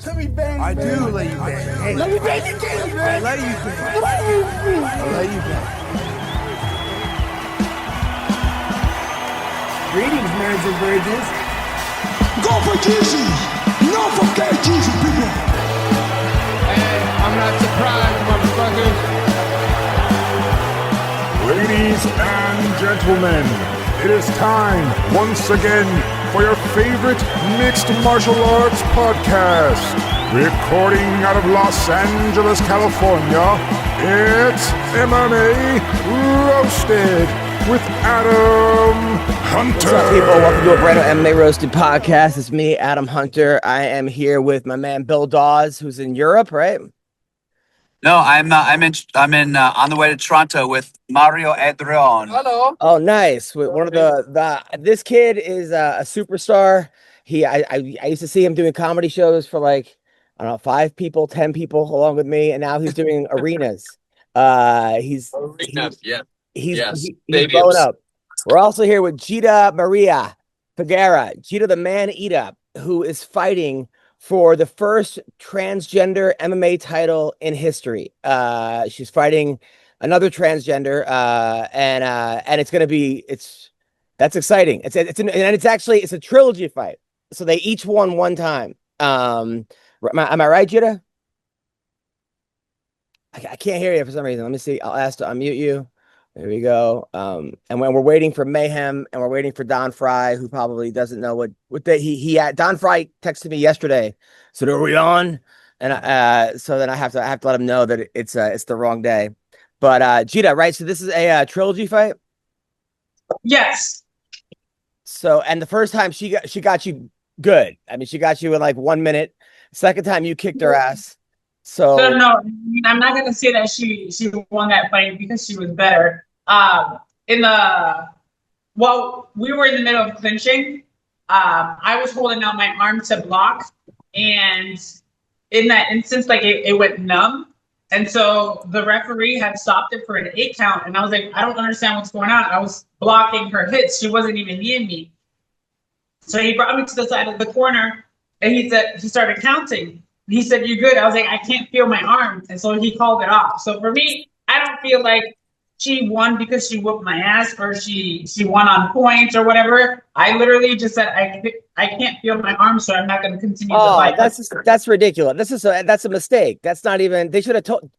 Let me bang. I do let you bang. Hey, let me bang you, James, man. I let you bang. I let you bang. Greetings, marriage and virgins. Go for Jesus. No forget Jesus, people. Hey, I'm not surprised, motherfuckers. Ladies and gentlemen, it is time once again for your favorite mixed martial arts podcast. Recording out of Los Angeles, California, it's MMA Roasted with Adam Hunter. What's up, people? Welcome to a brand new MMA Roasted Podcast. It's me, Adam Hunter. I am here with my man Bill Dawes, who's in Europe, right? No, I'm on the way to Toronto with Mario Adrian. Hello. Oh, nice. One of the this kid is a superstar. I used to see him doing comedy shows for like, I don't know, 5 people, 10 people along with me, and now he's doing arenas. He's blowing up. We're also here with Gita-Marie Figueroa, Gita the Man Eater, who is fighting for the first transgender MMA title in history. She's fighting another transgender, and it's gonna be that's exciting. It's a trilogy fight, so they each won one time. Am I right, Jita? I can't hear you for some reason. Let me see. I'll ask to unmute you. There we go. And when we're waiting for Mayhem, and we're waiting for Don Fry, who probably doesn't know what he had. Don Fry texted me yesterday. So are we on? And so then I have to let him know that it's the wrong day. But Gita, right? So this is a trilogy fight. Yes. So, and the first time she got you good. I mean, she got you in like 1 minute. Second time you kicked her ass. So No, I'm not gonna say that she won that fight because she was better. We were in the middle of clinching. I was holding out my arm to block, and in that instance, like it went numb. And so the referee had stopped it for an 8 count, and I was like, I don't understand what's going on. I was blocking her hits. She wasn't even near me. So he brought me to the side of the corner, and he started counting. He said, "You good?" I was like, "I can't feel my arm." And so he called it off. So for me, I don't feel like she won because she whooped my ass or she won on points or whatever. I literally just said, I can't feel my arm, so I'm not going to continue the fight. That's ridiculous. That's a mistake. That's not even, they should have told,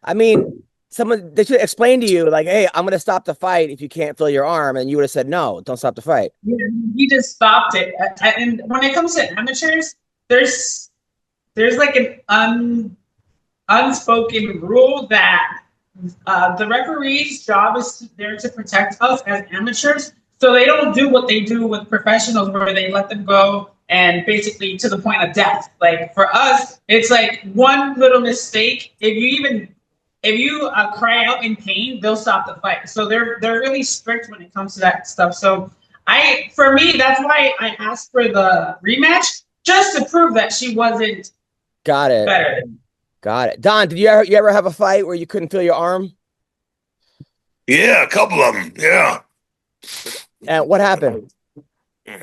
I mean, they should explain to you like, hey, I'm going to stop the fight if you can't feel your arm. And you would have said, no, don't stop the fight. Yeah, he just stopped it. And when it comes to amateurs, there's like an unspoken rule that the referee's job is there to protect us as amateurs. So they don't do what they do with professionals where they let them go and basically to the point of death. Like for us, it's like one little mistake. If you cry out in pain, they'll stop the fight. So they're really strict when it comes to that stuff. So for me, that's why I asked for the rematch, just to prove that she wasn't better. Got it. Don, did you ever have a fight where you couldn't feel your arm? Yeah, a couple of them. Yeah. And what happened?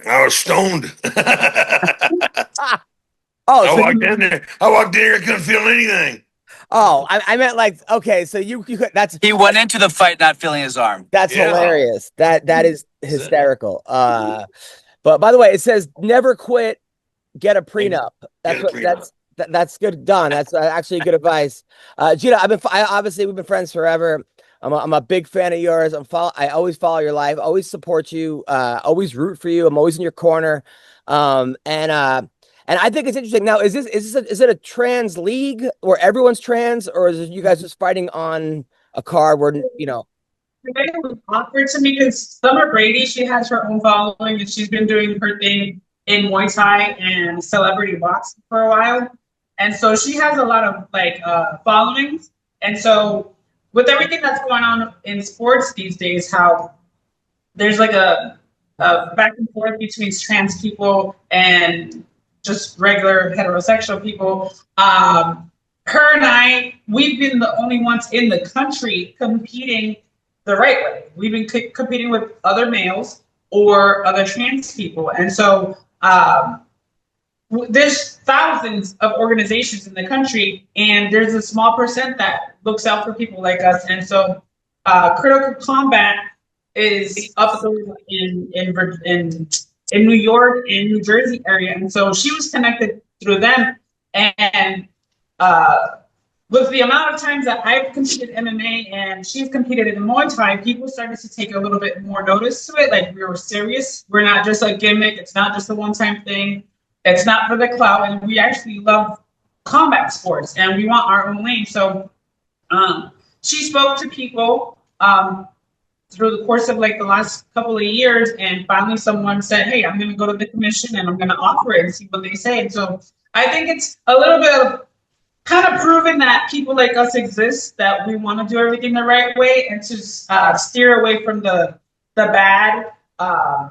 I was stoned. I walked in there. I couldn't feel anything. Oh, I meant like, okay, so you could, He went into the fight not feeling his arm. That's hilarious. That is hysterical. But by the way, it says never quit, get a prenup. That's good, Don. That's actually good advice. Gita, obviously we've been friends forever. I'm a big fan of yours. I always follow your life, always support you, always root for you. I'm always in your corner. And I think it's interesting. Now, is it a trans league where everyone's trans, or is it you guys just fighting on a card where It was awkward to me because Summer Brady, she has her own following and she's been doing her thing in Muay Thai and celebrity boxing for a while. And so she has a lot of followings. And so with everything that's going on in sports these days, how there's like a back and forth between trans people and just regular heterosexual people. Her and I, we've been the only ones in the country competing the right way. We've been competing with other males or other trans people. And so there's thousands of organizations in the country, and there's a small percent that looks out for people like us. And so, Critical Combat is up in New York and New Jersey area, and so she was connected through them. And with the amount of times that I've competed MMA and she's competed in Muay Thai, people started to take a little bit more notice to it. Like, we were serious. We're not just a gimmick. It's not just a one-time thing. It's not for the clout. And we actually love combat sports and we want our own lane. So she spoke to people through the course of like the last couple of years, and finally someone said, hey, I'm going to go to the commission and I'm going to offer it and see what they say. And so I think it's a little bit of kind of proving that people like us exist, that we want to do everything the right way, and to steer away from the bad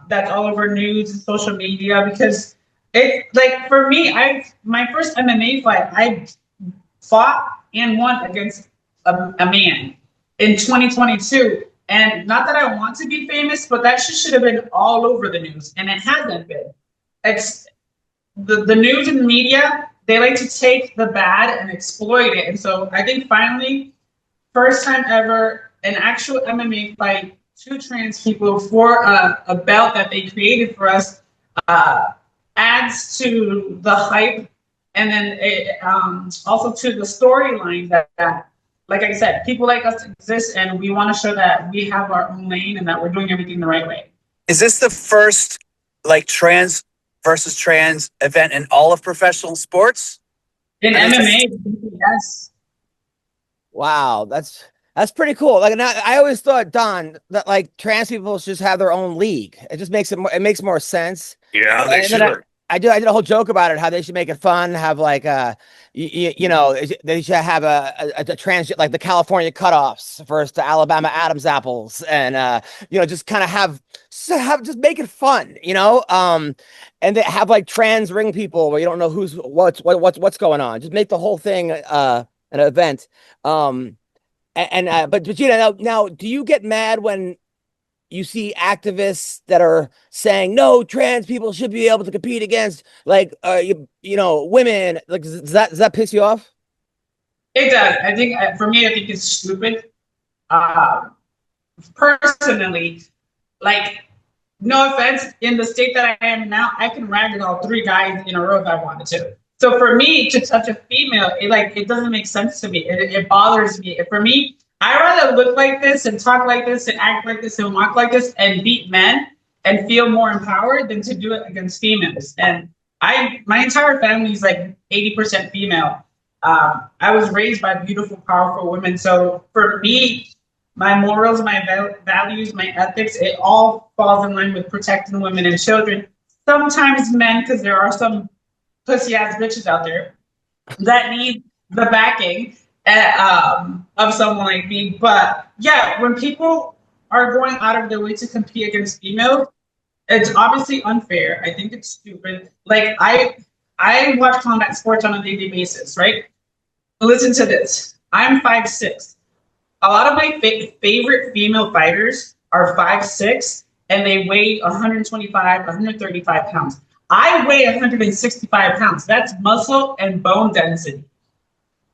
that's all over news and social media. Because it, like, for me, my first MMA fight, I fought and won against a man in 2022. And not that I want to be famous, but that should have been all over the news, and it hasn't been. It's the news and the media, they like to take the bad and exploit it. And so I think finally, first time ever, an actual MMA fight, 2 trans people for a belt that they created for us, adds to the hype, and then also to the storyline that, like I said, people like us exist, and we want to show that we have our own lane and that we're doing everything the right way. Is this the first like trans versus trans event in all of professional sports? In MMA, yes. Wow, that's pretty cool. Like, now, I always thought, Don, that like trans people should just have their own league. It just makes it makes more sense. Yeah, they should. I did a whole joke about it, how they should make it fun, have like you know, they should have a trans, like the California cutoffs versus the Alabama Adams apples, and you know, just kind of have just make it fun, you know, and they have like trans ring people where you don't know what's going on. Just make the whole thing an event. But Gita, now, do you get mad when you see activists that are saying no, trans people should be able to compete against like you know, women? Like, does that piss you off? It does. I think for me, I think it's stupid. Personally, like, no offense, in the state that I am now, I can ragdoll 3 guys in a row if I wanted to. So for me to touch a female, it doesn't make sense to me. It bothers me. For me, I rather look like this and talk like this and act like this and walk like this and beat men and feel more empowered than to do it against females. And my entire family is like 80% female. I was raised by beautiful, powerful women. So for me, my morals, my values, my ethics, it all falls in line with protecting women and children. Sometimes men, because there are some pussy ass bitches out there that need the backing of someone like me. But yeah, when people are going out of their way to compete against females, it's obviously unfair. I think it's stupid. Like, I watch combat sports on a daily basis, right? Listen to this. I'm 5'6". A lot of my favorite female fighters are 5'6", and they weigh 125, 135 pounds. I weigh 165 pounds. That's muscle and bone density.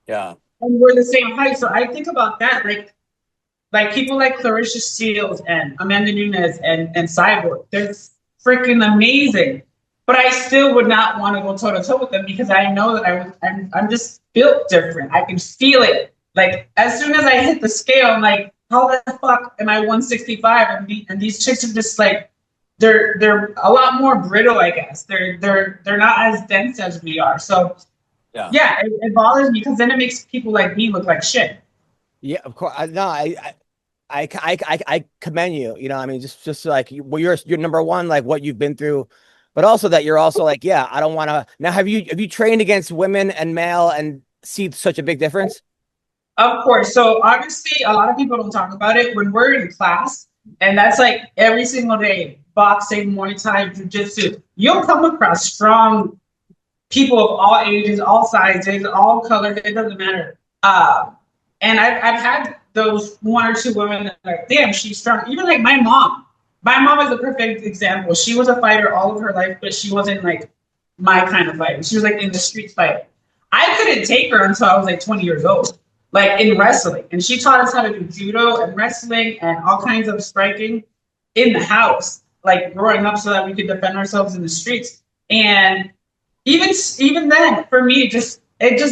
Yeah. And we're the same height. So I think about that, like people like Clarissa Shields and Amanda Nunes and Cyborg. They're freaking amazing. But I still would not want to go toe to toe with them, because I know that I'm just built different. I can feel it. Like, as soon as I hit the scale, I'm like, how the fuck am I 165? And these chicks are just like, they're a lot more brittle, I guess. They're not as dense as we are. So yeah, it bothers me, because then it makes people like me look like shit. Yeah, of course. I commend you. You know, I mean, just like, well, you're number one, like what you've been through, but also that you're also like, yeah, I don't want to. Now, have you trained against women and male and see such a big difference? Of course. So obviously, a lot of people don't talk about it when we're in class, and that's like every single day, boxing, Muay Thai, Jiu-Jitsu. You'll come across strong people of all ages, all sizes, all colors. It doesn't matter. And I've had those 1 or 2 women that are like, damn, she's strong. Even like my mom. My mom is a perfect example. She was a fighter all of her life, but she wasn't like my kind of fight. She was like in the street fight. I couldn't take her until I was like 20 years old, like in wrestling. And she taught us how to do judo and wrestling and all kinds of striking in the house, like growing up so that we could defend ourselves in the streets. And even then, for me, it just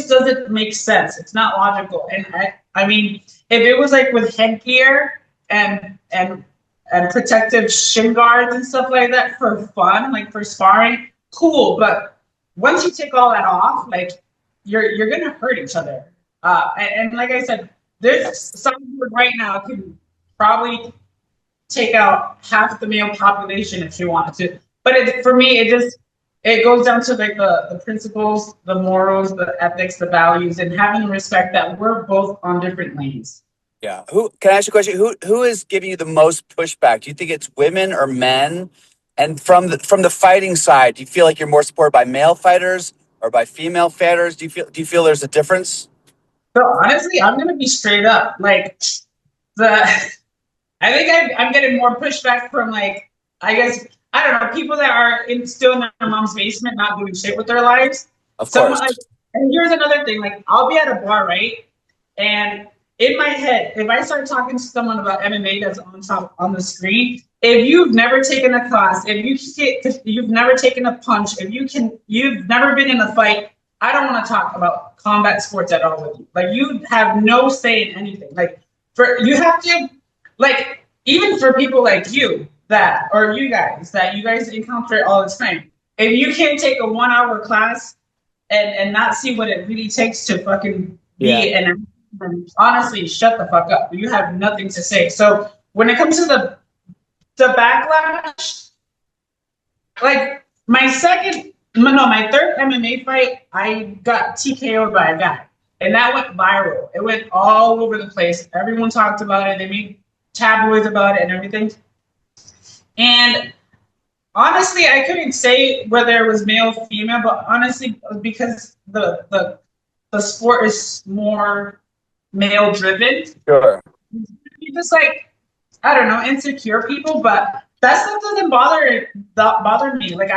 doesn't make sense. It's not logical. And I mean, if it was like with headgear and protective shin guards and stuff like that for fun, like for sparring, cool. But once you take all that off, like you're gonna hurt each other. And like I said, there's someone right now can probably take out half the male population if she wanted to. But for me, it goes down to like the principles, the morals, the ethics, the values, and having respect that we're both on different lanes. Yeah. Who can I ask you a question? Who is giving you the most pushback? Do you think it's women or men? And from the fighting side, do you feel like you're more supported by male fighters or by female fighters? Do you feel there's a difference? So honestly, I'm gonna be straight up. Like I think I'm getting more pushback from like, I guess, I don't know, people that are still in their mom's basement, not doing shit with their lives. Of course. Like, and here's another thing, like I'll be at a bar, right? And in my head, if I start talking to someone about MMA that's on the screen, if you've never taken a class, if you've never taken a punch, you've never been in a fight, I don't want to talk about combat sports at all with you. Like you have no say in anything. Like you have to, like even for people like you or you guys encounter it all the time. If you can't take a 1 hour class and not see what it really takes to fucking be and honestly, shut the fuck up. You have nothing to say. So when it comes to the backlash, like my third MMA fight, I got TKO'd by a guy. And that went viral. It went all over the place. Everyone talked about it. They made tabloids about it and everything. And honestly, I couldn't say whether it was male or female, but honestly, because the sport is more male driven. Sure. Just like, I don't know, insecure people, but that stuff doesn't bother me. Like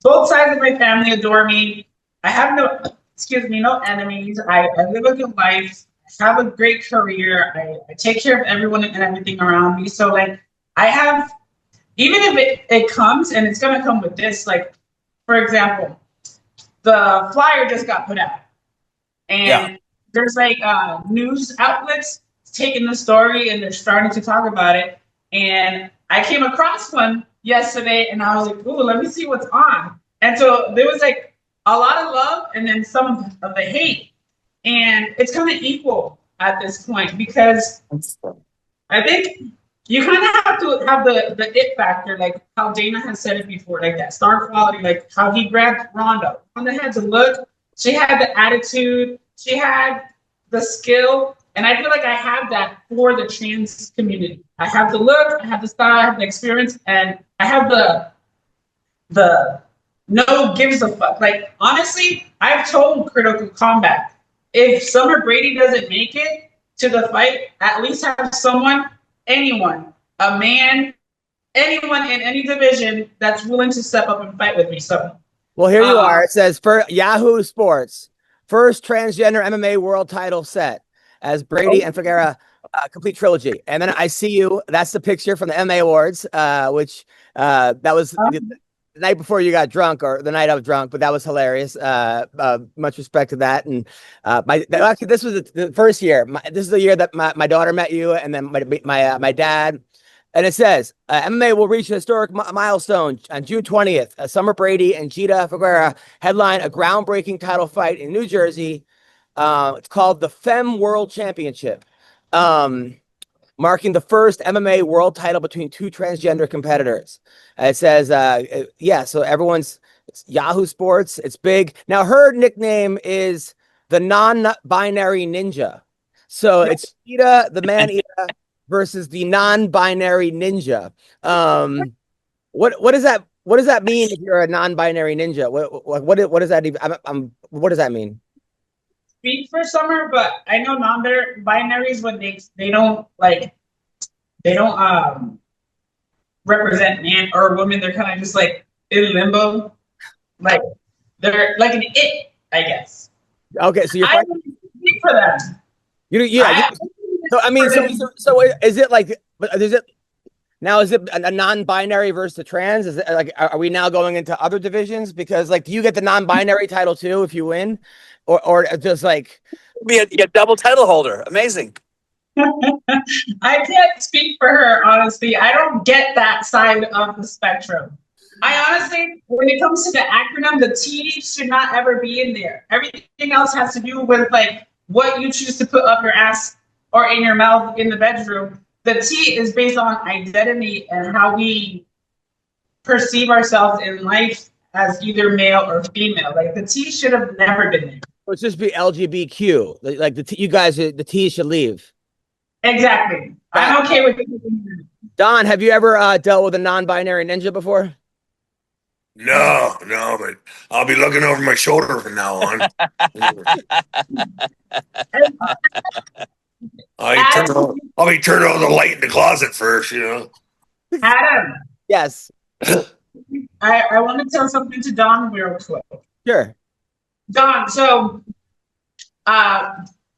both sides of my family adore me. I have no enemies. I live a good life. I have a great career. I take care of everyone and everything around me. So like I have, even if it comes, and it's gonna come with this, like for example, the flyer just got put out. And there's like news outlets taking the story and they're starting to talk about it. And I came across one yesterday and I was like, ooh, let me see what's on. And so there was like a lot of love and then some of the hate. And it's kind of equal at this point because I think you kind of have to have the it factor, like how Dana has said it before, like that star quality, like how he grabbed Ronda. Ronda had the look, she had the attitude, she had the skill, and I feel like I have that for the trans community. I have the look, I have the style, I have the experience, and I have the no gives a fuck. Like honestly, I've told Critical Combat, if Summer Brady doesn't make it to the fight, at least have anyone, a man, anyone in any division that's willing to step up and fight with me. So, well, here you are. It says for Yahoo Sports, first transgender MMA world title set as Brady and Figueroa complete trilogy. And then I see you. That's the picture from the MMA Awards, which that was the night before you got drunk or the night I was drunk, but that was hilarious. Much respect to that. And actually, this was the first year. This is the year that my daughter met you, and then my dad. And it says MMA will reach a historic milestone on June 20th. Summer Brady and Gita-Marie Figueroa headline a groundbreaking title fight in New Jersey. It's called the Femme World Championship, marking the first MMA world title between two transgender competitors. It says, so it's Yahoo Sports. It's big. Now, her nickname is the non-binary ninja. So it's Cheetah, the man-eater, versus the non-binary ninja. What does that mean if you're a non-binary ninja? What does that even? What does that mean? Speak for Summer, but I know non-binaries when they don't represent man or woman. They're kind of just like in limbo. Like they're like an it, I guess. Okay, so you're I fighting. don't speak for them. So I mean, so is it like? Is it now? Is it a non-binary versus the trans? Is it like? Are we now going into other divisions? Because like, do you get the non-binary title too if you win, or just like? Be a double title holder. Amazing. I can't speak for her, honestly. I don't get that side of the spectrum. I honestly, when it comes to the acronym, the T should not ever be in there. Everything else has to do with like what you choose to put up your ass or in your mouth in the bedroom. The T is based on identity and how we perceive ourselves in life as either male or female. Like the T should have never been there. Let's just be LGBTQ. Like you guys, the T should leave. Exactly. I'm okay with it. Don, have you ever dealt with a non-binary ninja before? No, but I'll be looking over my shoulder from now on. I'll be turning on the light in the closet first, you know. Adam. Yes. I want to tell something to Don real quick. Sure. Don, so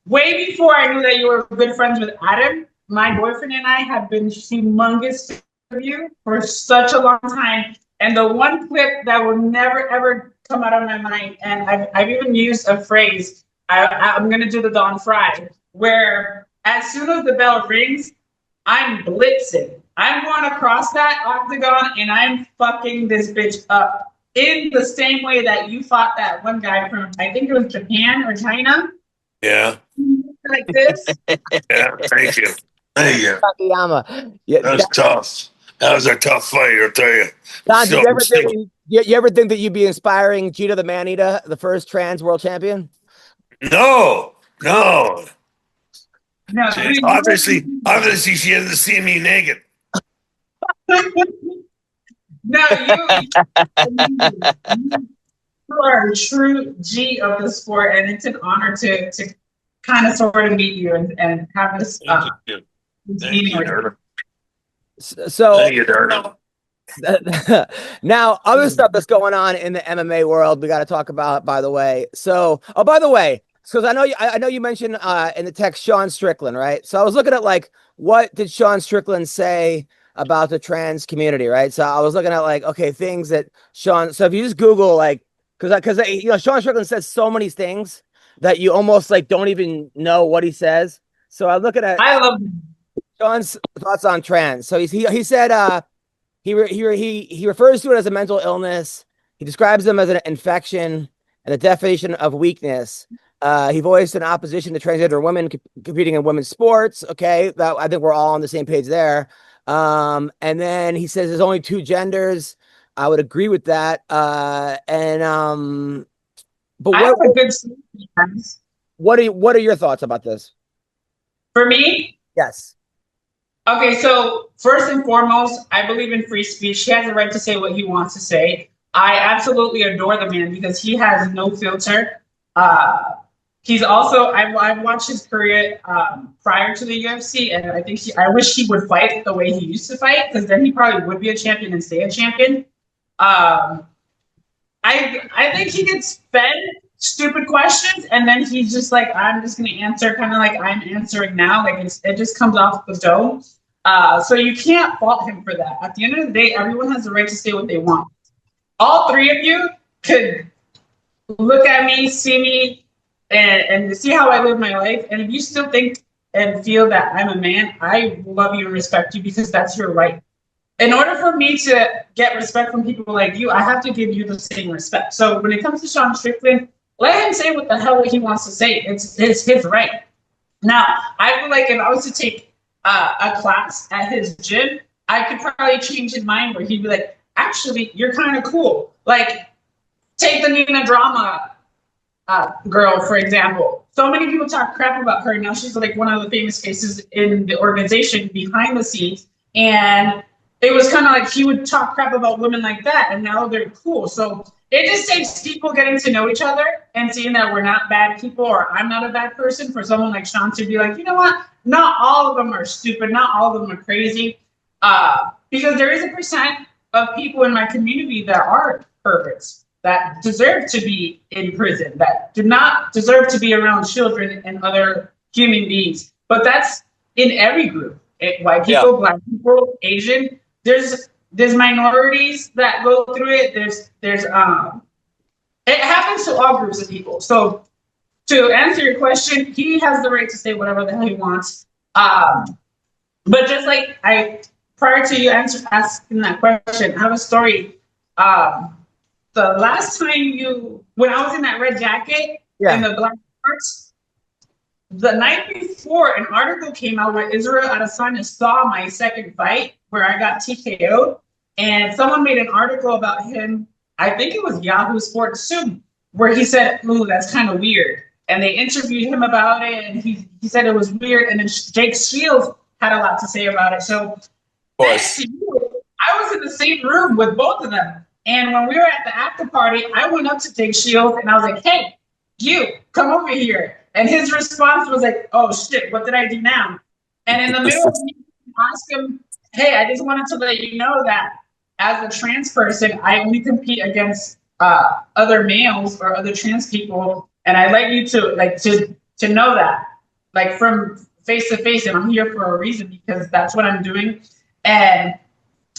way before I knew that you were good friends with Adam, my boyfriend and I have been humongous of you for such a long time. And the one clip that will never, ever come out of my mind, and I've even used a phrase, I'm going to do the Don Fry, where as soon as the bell rings, I'm blitzing. I'm going across that octagon and I'm fucking this bitch up in the same way that you fought that one guy from, I think it was Japan or China. Yeah. Like this. Yeah, thank you. Thank you. Takayama. Yeah, that was tough. That was a tough fight, I'll tell you. Don, you ever think that you'd be inspiring Gita the Man-Eater, the first trans world champion? No. Obviously she hasn't seen me naked. No, you are a true G of the sport, and it's an honor to kind of sort of meet you and have this meeting with you. So thank you, now, other stuff that's going on in the MMA world, we got to talk about. By the way, because I know you mentioned in the text Sean Strickland, right? So I was looking at like, what did Sean Strickland say about the trans community, right? So I was looking at like, okay, things that Sean. So if you just Google like, because you know, Sean Strickland says so many things that you almost like don't even know what he says. So I look at I love Sean's thoughts on trans. So he said he refers to it as a mental illness. He describes them as an infection and a definition of weakness. He voiced an opposition to transgender women competing in women's sports. Okay, that I think we're all on the same page there. And then he says there's only two genders. I would agree with that. But what are your thoughts about this? For me? Yes. Okay, so first and foremost, I believe in free speech. He has the right to say what he wants to say. I absolutely adore the man because he has no filter. He's also, I've watched his career prior to the UFC, and I wish he would fight the way he used to fight, because then he probably would be a champion and stay a champion. I think he gets fed stupid questions, and then he's just like, I'm just going to answer kind of like I'm answering now. Like it just comes off the dome. So you can't fault him for that. At the end of the day, everyone has the right to say what they want. All three of you could look at me, see me, and see how I live my life. And if you still think and feel that I'm a man, I love you and respect you because that's your right. In order for me to get respect from people like you, I have to give you the same respect. So when it comes to Sean Strickland, let him say what the hell he wants to say. It's his right. Now, I feel like if I was to take a class at his gym, I could probably change his mind where he'd be like, actually, you're kind of cool. Like, take the Nina Drama girl, for example. So many people talk crap about her. Now she's like one of the famous faces in the organization behind the scenes. And it was kind of like he would talk crap about women like that, and now they're cool. So it just takes people getting to know each other and seeing that we're not bad people, or I'm not a bad person, for someone like Sean to be like, you know what? Not all of them are stupid. Not all of them are crazy. Because there is a percent of people in my community that are perverts. that deserve to be in prison, that do not deserve to be around children and other human beings. But that's in every group. White people, Black people, Asian. There's minorities that go through it. There's it happens to all groups of people. So to answer your question, he has the right to say whatever the hell he wants. But just like prior to you asking that question, I have a story. The last time when I was in that red jacket in the black shorts, the night before, an article came out where Israel Adesanya saw my second fight where I got TKO'd, and someone made an article about him. I think it was Yahoo Sports Soon, where he said, "Ooh, that's kind of weird." And they interviewed him about it, and he said it was weird. And then Jake Shields had a lot to say about it. So next to you, I was in the same room with both of them. And when we were at the after party, I went up to Jake Shields and I was like, "Hey, you come over here." And his response was like, "Oh shit, what did I do now?" And in the middle of me, I asked him, "Hey, I just wanted to let you know that as a trans person, I only compete against other males or other trans people, and I'd like you to know that, like from face to face, and I'm here for a reason because that's what I'm doing." And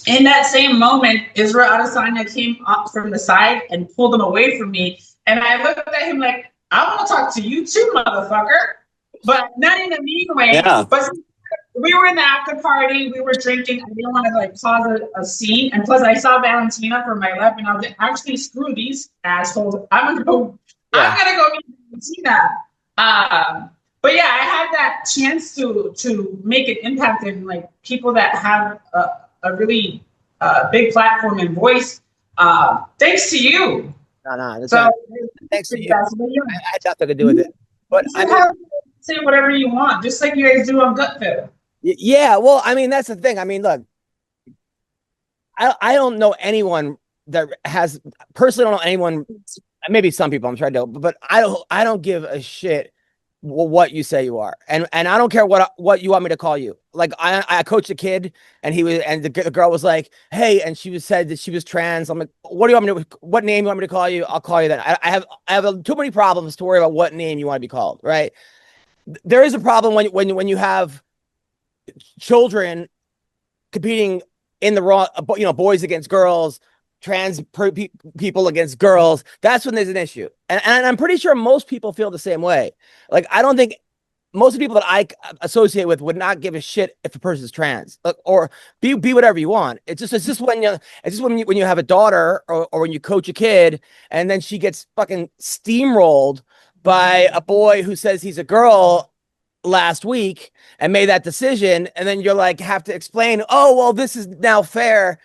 in that same moment, Israel Adesanya came up from the side and pulled him away from me, and I looked at him like, "I want to talk to you too, motherfucker," but not in a mean way. Yeah. But we were in the after party, we were drinking. I didn't want to cause a scene, and plus I saw Valentina from my left, and I was like, "Actually, screw these assholes. I'm gonna go meet Valentina." But yeah, I had that chance to make an impact in people that have a really big platform and voice. Thanks to you. No. So thanks to you. I had nothing to do with it. But say whatever you want, just like you guys do on Gutfeld. Yeah, well, I mean, that's the thing. I mean, look, I don't know anyone that has personally. Don't know anyone. Maybe some people. I'm trying to, but I don't give a shit what you say you are, and I don't care what you want me to call you. Like I coached a kid, and the girl was like, "Hey," and she said that she was trans. I'm like, "What do you want me to? What name you want me to call you? I'll call you that." I have too many problems to worry about what name you want to be called. Right? There is a problem when you have children competing in the wrong, boys against girls, trans people against girls. That's when there's an issue, and I'm pretty sure most people feel the same way. Like, I don't think most of the people that I associate with would not give a shit if a person's trans, or be whatever you want. It's just when you have a daughter or when you coach a kid and then she gets fucking steamrolled by a boy who says he's a girl last week and made that decision, and then you're like, have to explain, "Oh, well, this is now fair."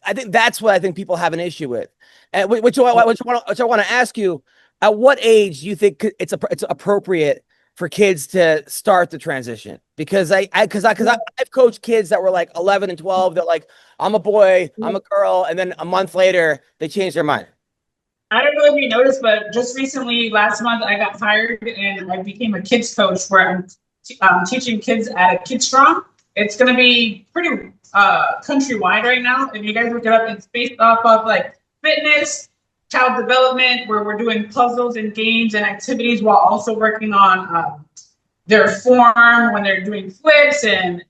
I think that's what I think people have an issue with, and which I want to ask you: at what age do you think it's appropriate for kids to start the transition? Because I've coached kids that were like 11 and 12. They're like, "I'm a boy, I'm a girl," and then a month later they change their mind. I don't know if you noticed, but just recently, last month, I got hired and I became a kids coach where I'm teaching kids at a Kid Strong. It's going to be pretty countrywide right now. If you guys look it up, it's based off of fitness, child development, where we're doing puzzles and games and activities while also working on their form when they're doing flips and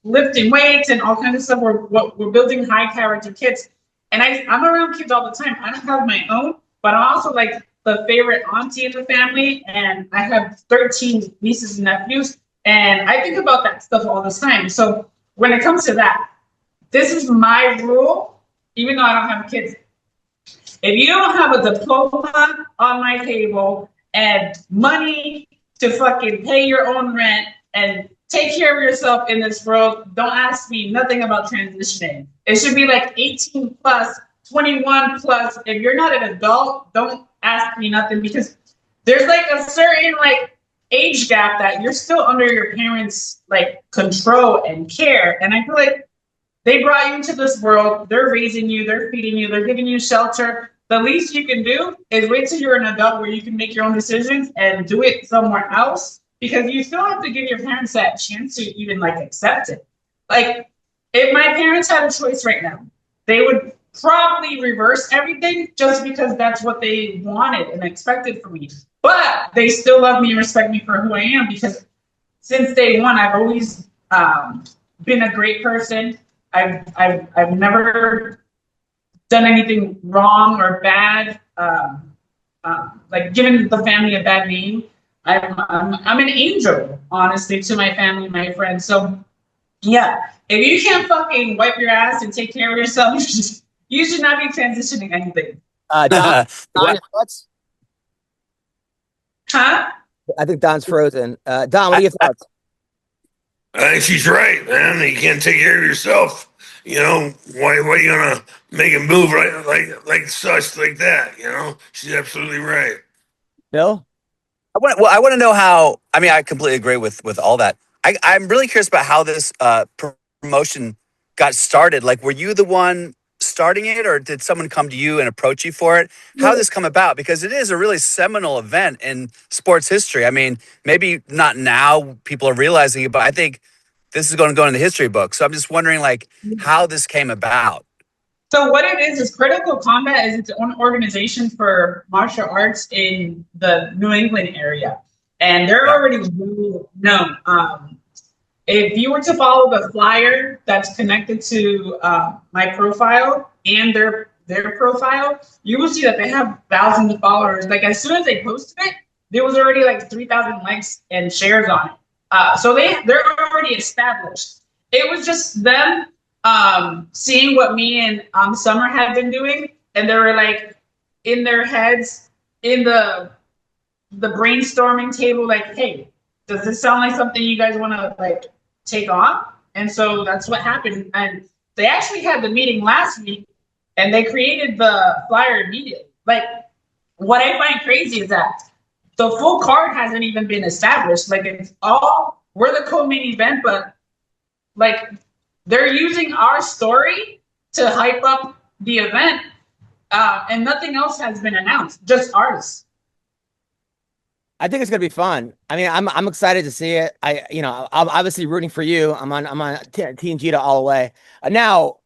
lifting weights and all kinds of stuff. We're building high character kids. And I'm around kids all the time. I don't have my own, but I'm also the favorite auntie in the family. And I have 13 nieces and nephews. And I think about that stuff all the time. So when it comes to that, this is my rule, even though I don't have kids. If you don't have a diploma on my table and money to fucking pay your own rent and take care of yourself in this world, don't ask me nothing about transitioning. It should be 18 plus, 21 plus. If you're not an adult, don't ask me nothing, because there's a certain age gap that you're still under your parents' control and care. And I feel like they brought you into this world. They're raising you. They're feeding you. They're giving you shelter. The least you can do is wait till you're an adult where you can make your own decisions and do it somewhere else, because you still have to give your parents that chance to even accept it. If my parents had a choice right now, they would probably reverse everything just because that's what they wanted and expected from me. But they still love me and respect me for who I am because since day one, I've always been a great person. I've never done anything wrong or bad, like giving the family a bad name. I'm an angel, honestly, to my family, my friends. So yeah, if you can't fucking wipe your ass and take care of yourself, you should not be transitioning anything. Don, your thoughts? Huh? I think Don's frozen. Don, what are your thoughts? I think she's right, man. You can't take care of yourself. You know, why are you gonna make a move like such like that? You know, she's absolutely right. Bill? I want to know how. I mean, I completely agree with all that. I'm really curious about how this promotion got started. Like, were you the one starting it, or did someone come to you and approach you for it? How did this come about? Because it is a really seminal event in sports history. I mean, maybe not now people are realizing it, but I think this is going to go in the history book. So I'm just wondering, like, how this came about. So what it is Critical Combat is its own organization for martial arts in the New England area. And they're already really known. If you were to follow the flyer that's connected to my profile and their profile, you will see that they have thousands of followers. Like as soon as they posted it, there was already like 3,000 likes and shares on it. So they're already established. It was just them seeing what me and Summer had been doing, and they were like in their heads in the brainstorming table, like, hey, does this sound like something you guys want to like take on? And so that's what happened. And they actually had the meeting last week, and they created the flyer immediately. Like, what I find crazy is that the full card hasn't even been established. Like, it's all, we're the co-main event, but like they're using our story to hype up the event, and nothing else has been announced, just ours. I think it's gonna be fun. I mean, I'm excited to see it. I'm obviously rooting for you. I'm on Team Gita all the way. Now,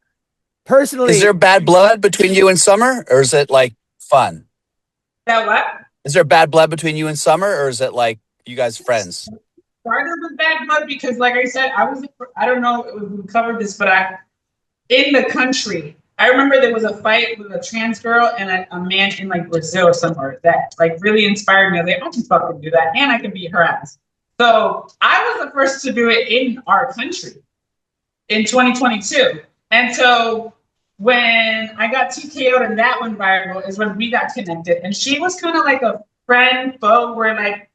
personally, Is there bad blood between you and Summer, or is it like fun? That what? Is there bad blood between you and Summer, or is it like you guys friends? Started with bad blood because, like I said, I don't know if we covered this, but in the country, I remember there was a fight with a trans girl and a man in like Brazil or somewhere that like really inspired me. I was like, I can fucking do that, and I can beat her ass. So I was the first to do it in our country in 2022. And so when I got TKO'd and that went viral is when we got connected. And she was kind of like a friend, foe, where like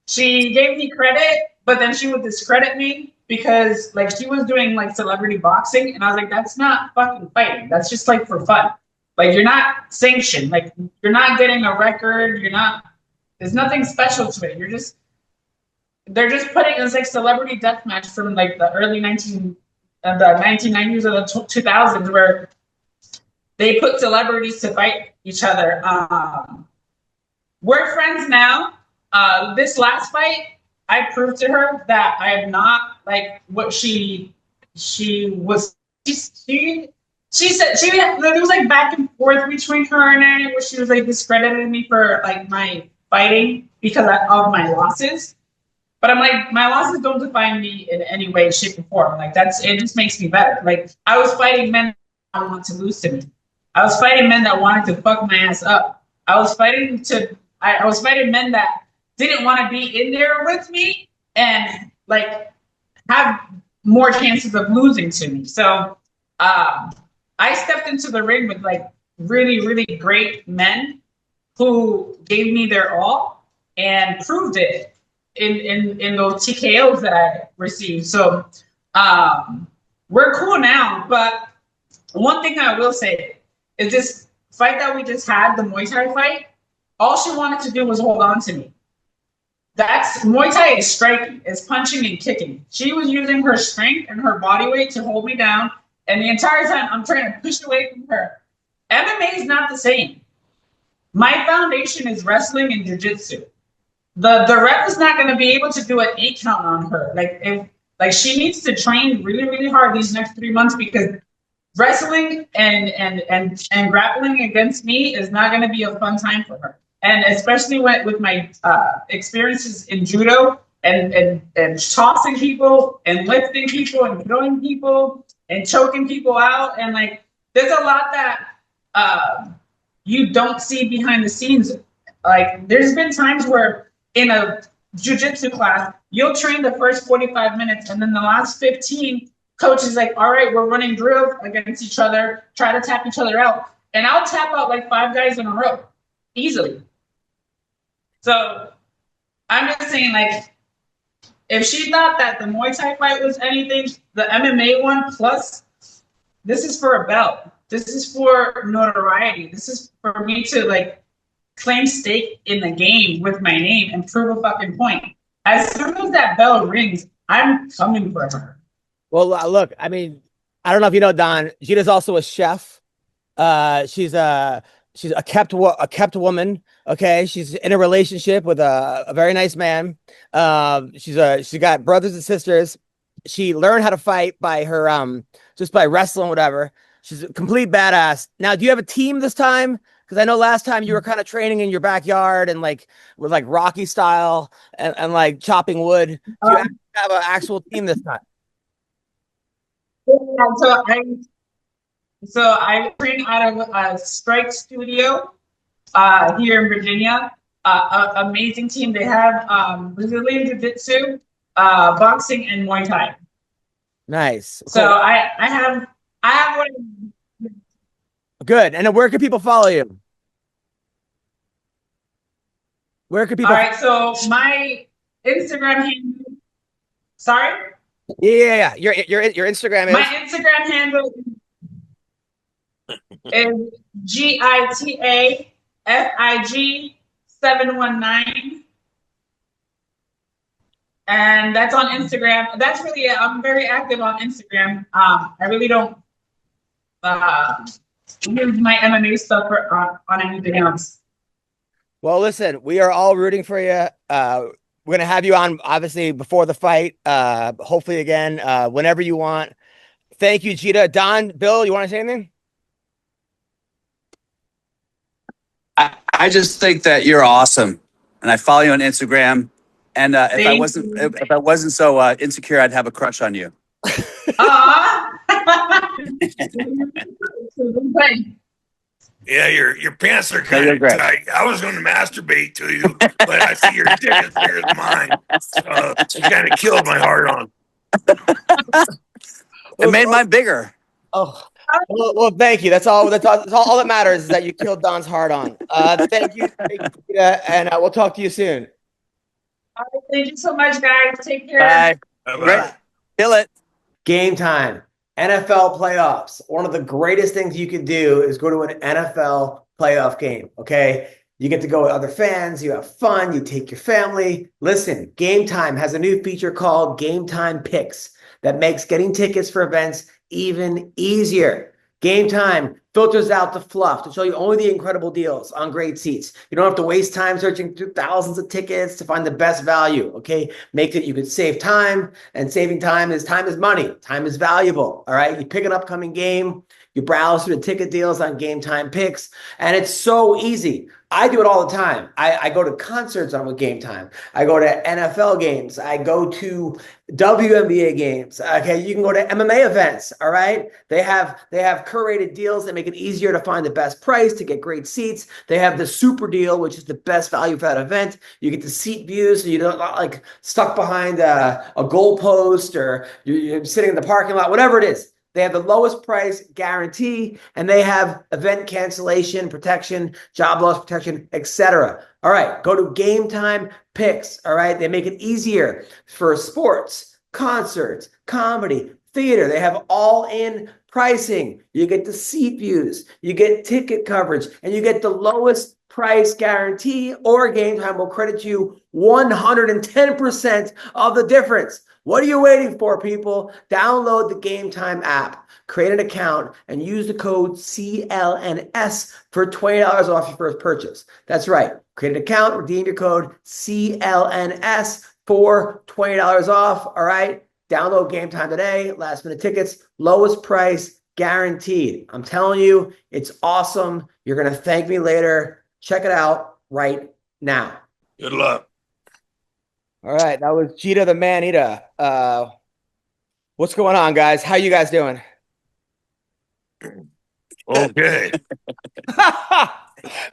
she gave me credit, but then she would discredit me because like she was doing like celebrity boxing. And I was like, that's not fucking fighting. That's just like for fun. Like you're not sanctioned. Like you're not getting a record. There's nothing special to it. They're just putting it's like celebrity deathmatch from like the early 1990s or the 2000s where they put celebrities to fight each other. We're friends now. This last fight, I proved to her that I am not like what she was. She said there was like back and forth between her and I, where she was like discrediting me for like my fighting because of my losses. But I'm like, my losses don't define me in any way, shape, or form. Like it just makes me better. Like I was fighting men that wanted to lose to me. I was fighting men that wanted to fuck my ass up. I was fighting men that didn't want to be in there with me and like have more chances of losing to me. So I stepped into the ring with like really, really great men who gave me their all and proved it in those TKOs that I received. So we're cool now. But one thing I will say is this fight that we just had, the Muay Thai fight, all she wanted to do was hold on to me. That's Muay Thai is striking, it's punching and kicking. She was using her strength and her body weight to hold me down. And the entire time I'm trying to push away from her. MMA is not the same. My foundation is wrestling and jiu-jitsu. The rep is not going to be able to do an 8 count on her. Like she needs to train really, really hard these next 3 months because wrestling and grappling against me is not going to be a fun time for her. And especially with my experiences in judo and tossing people and lifting people and throwing people and choking people out. And like, there's a lot that you don't see behind the scenes. Like, there's been times where in a jiu-jitsu class, you'll train the first 45 minutes and then the last 15, coach is like, all right, we're running drills against each other, try to tap each other out. And I'll tap out like 5 guys in a row, easily. So I'm just saying, like, if she thought that the Muay Thai fight was anything, the MMA one, plus, this is for a belt. This is for notoriety. This is for me to, like, claim stake in the game with my name and prove a fucking point. As soon as that bell rings, I'm coming for her. Well, look, I mean, I don't know if you know, Don, Gita's also a chef. She's a kept woman. Okay. She's in a relationship with a very nice man. She's got brothers and sisters. She learned how to fight by her, just by wrestling, whatever. She's a complete badass. Now, do you have a team this time? Because I know last time you were kind of training in your backyard and like with like Rocky style and like chopping wood. Do you have an actual team this time? Yeah, so I train out of a Strike Studio here in Virginia. Amazing team. They have Brazilian Jiu-Jitsu, boxing, and Muay Thai. Nice. So cool. I have one. Good. And then where can people follow you? Where can people? All right. So my Instagram handle. Sorry. Yeah. Your Instagram is. My Instagram handle is GITAFIG719. And that's on Instagram. That's really it. I'm very active on Instagram. I really don't use my MMA stuff on anything else. Well, listen, we are all rooting for you. We're going to have you on, obviously, before the fight. Hopefully, again, whenever you want. Thank you, Gita. Don, Bill, you want to say anything? I just think that you're awesome, and I follow you on Instagram. And if I wasn't so insecure, I'd have a crush on you. Yeah, your pants are kind of tight. I was going to masturbate to you, but I see your dick is bigger than mine. So you kind of killed my heart on. It made mine bigger. Oh, well, thank you. That's all that matters is that you killed Don's heart on. Thank you, and we'll talk to you soon. All right, thank you so much, guys. Take care. Bye. Great. Kill it. Game time. NFL playoffs. One of the greatest things you can do is go to an NFL playoff game. Okay. You get to go with other fans. You have fun. You take your family. Listen, Game Time has a new feature called Game Time Picks that makes getting tickets for events even easier. Game Time filters out the fluff to show you only the incredible deals on great seats. You don't have to waste time searching through thousands of tickets to find the best value, okay? Make it you can save time, and saving time is money. Time is valuable, all right? You pick an upcoming game, you browse through the ticket deals on Game Time Picks, and it's so easy. I do it all the time. I go to concerts on with Game Time. I go to NFL games. I go to WNBA games. Okay, you can go to MMA events. All right, they have curated deals that make it easier to find the best price to get great seats. They have the super deal, which is the best value for that event. You get the seat views, so you don't like stuck behind a goalpost or you're sitting in the parking lot, whatever it is. They have the lowest price guarantee, and they have event cancellation protection, job loss protection, etc. All right, go to Game Time Picks. All right, they make it easier for sports, concerts, comedy, theater. They have all-in pricing. You get the seat views, you get ticket coverage, and you get the lowest price guarantee, or Game Time will credit you 110% of the difference. What are you waiting for, people? Download the Game Time app, create an account, and use the code CLNS for $20 off your first purchase. That's right. Create an account, redeem your code CLNS for $20 off. All right. Download Game Time today. Last minute tickets, lowest price guaranteed. I'm telling you, it's awesome. You're going to thank me later. Check it out right now. Good luck. All right. That was Gita the Man Eater. What's going on, guys? How you guys doing? Okay.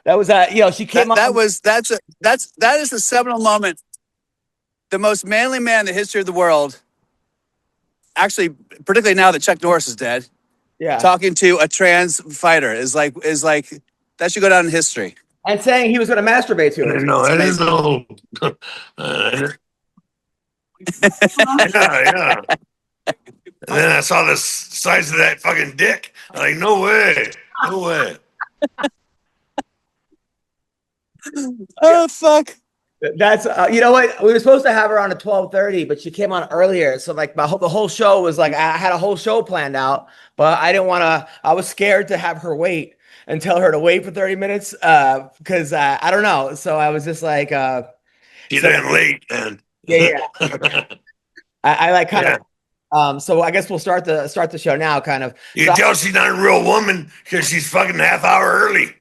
That was she came on. That is the seminal moment. The most manly man in the history of the world. Actually, particularly now that Chuck Norris is dead. Yeah. Talking to a trans fighter is like that should go down in history. And saying he was going to masturbate to it. No, I didn't know. Yeah. And then I saw the size of that fucking dick. I'm like, no way. Oh, fuck. That's you know what, we were supposed to have her on at 12:30, but she came on earlier. So like the whole show was like, I had a whole show planned out, but I didn't want to. I was scared to have her wait and tell her to wait for 30 minutes because I don't know. So I was just like, she's damn late, man. Yeah. I like kind of. So I guess we'll start the show now. Kind of. You can tell she's not a real woman because she's fucking half hour early.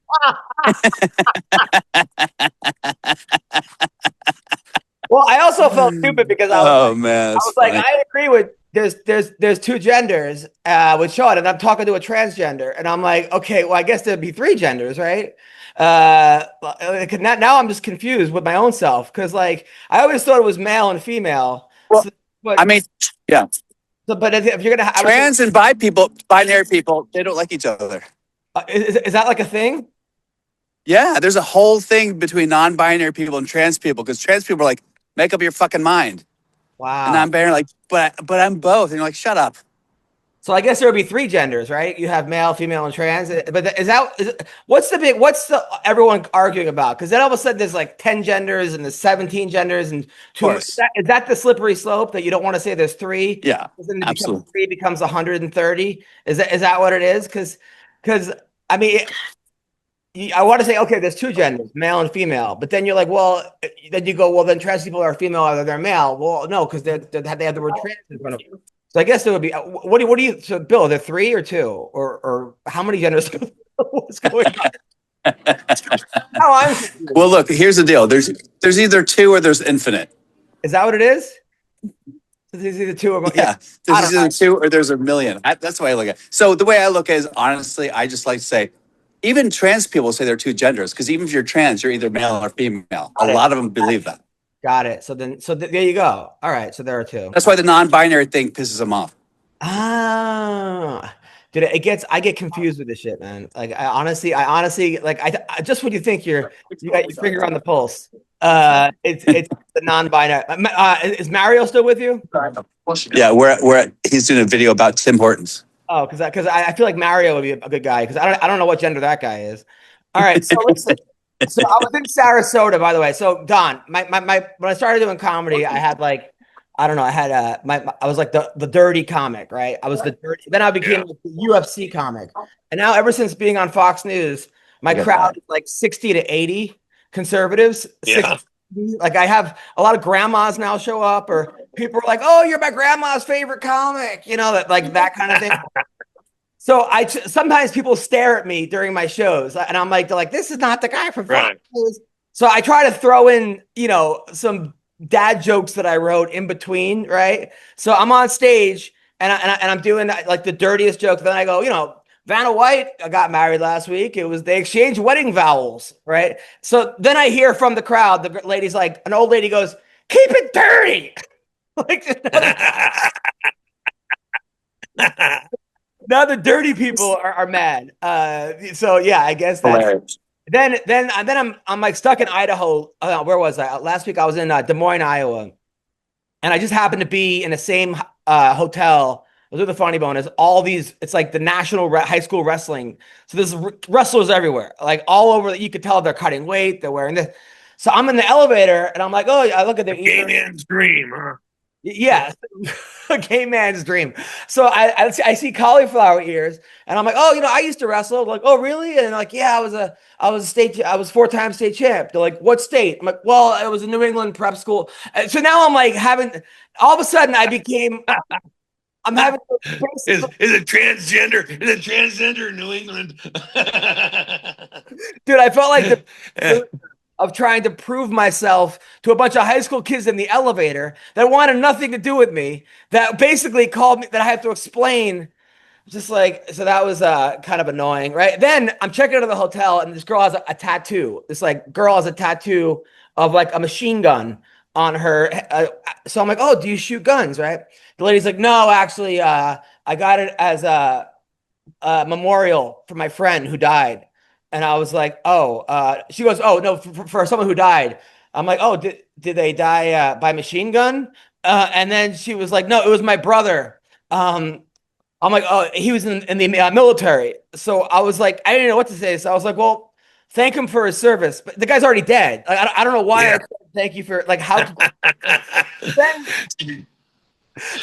Well, I also felt stupid because I was like, I agree with there's two genders with Sean, and I'm talking to a transgender, and I'm like, okay, well, I guess there'd be three genders, right? Now I'm just confused with my own self because like I always thought it was male and female. Well, I mean, yeah. So, but if you're gonna trans and binary people, they don't like each other. Is that like a thing? Yeah, there's a whole thing between non-binary people and trans people because trans people are like, make up your fucking mind. Wow. And non-binary like, but I'm both. And you're like, shut up. So I guess there would be three genders, right? You have male, female, and trans. But what's everyone arguing about? Because then all of a sudden there's like 10 genders and there's 17 genders and two. Is that the slippery slope that you don't want to say there's three? Yeah, then absolutely. Three becomes 130. Is that what it is? Because I mean, I want to say, okay, there's two genders, male and female. But then you're like, well, then you go, well, then trans people are female or they're male. Well, no, because they have the word trans in front of them. So I guess there would be. What do you? So Bill, are there three or two or how many genders? What's going on? Well, look. Here's the deal. There's either two or there's infinite. Is that what it is? There's either two or yeah. There's either two or there's a million. That's the way I look at it. So the way I look at it is honestly, I just like to say, even trans people say there are two genders because even if you're trans, you're either male or female. A lot of them believe that. Got it. So there you go. All right. So there are two. That's why the non-binary thing pisses them off. Dude, I get confused with this shit, man. Like I honestly, like I just when you think you got your finger on the pulse. It's the non-binary. Is Mario still with you? Yeah, he's doing a video about Tim Hortons. Oh, because I feel like Mario would be a good guy because I don't know what gender that guy is. All right, so listen. So I was in Sarasota, by the way. So Don, my when I started doing comedy, I had like I don't know, I had I was like the dirty comic, right? I was the dirty. Then I became the UFC comic, and now ever since being on Fox News, my crowd is like 60 to 80 conservatives. Yeah. 60, like I have a lot of grandmas now show up, or people are like, "Oh, you're my grandma's favorite comic," you know, that kind of thing. So sometimes people stare at me during my shows, and I'm like, they're like, "This is not the guy from Fox News." So I try to throw in, some dad jokes that I wrote in between, right? So I'm on stage and I'm doing like the dirtiest joke. Then I go, Vanna White got married last week. They exchanged wedding vows, right? So then I hear from the crowd, the lady's like, an old lady goes, "Keep it dirty." Now the dirty people are mad. So yeah, I guess that's hilarious. Then I'm like stuck in Idaho. Where was I? Last week I was in Des Moines, Iowa, and I just happened to be in the same hotel. I was with the Funny Bone. As all these, it's like the national high school wrestling. So there's wrestlers everywhere, like all over. You could tell they're cutting weight. They're wearing this. So I'm in the elevator, and I'm like, oh, I look at their gay man's dream, huh? Yeah, a gay man's dream. So I see cauliflower ears, and I'm like, oh, I used to wrestle. Like, oh, really? And like, yeah, I was 4-time state champ. They're like, what state? I'm like, well, it was a New England prep school. And so now I'm like all of a sudden I became I'm having Is it transgender? Is it transgender in New England? dude. I felt like the of trying to prove myself to a bunch of high school kids in the elevator that wanted nothing to do with me. That basically called me that I have to explain. Just like, so that was kind of annoying, right? Then I'm checking into the hotel and this girl has a tattoo. This like girl has a tattoo of like a machine gun on her. So I'm like, oh, do you shoot guns, right? The lady's like, no, actually, I got it as a memorial for my friend who died. And I was like, oh, she goes, oh, no, for someone who died. I'm like, oh, did they die by machine gun? And then she was like, no, it was my brother. I'm like, oh, he was in the military. So I was like, I didn't know what to say. So I was like, well, thank him for his service. But the guy's already dead. Like, I don't know why. I said, thank you for like how.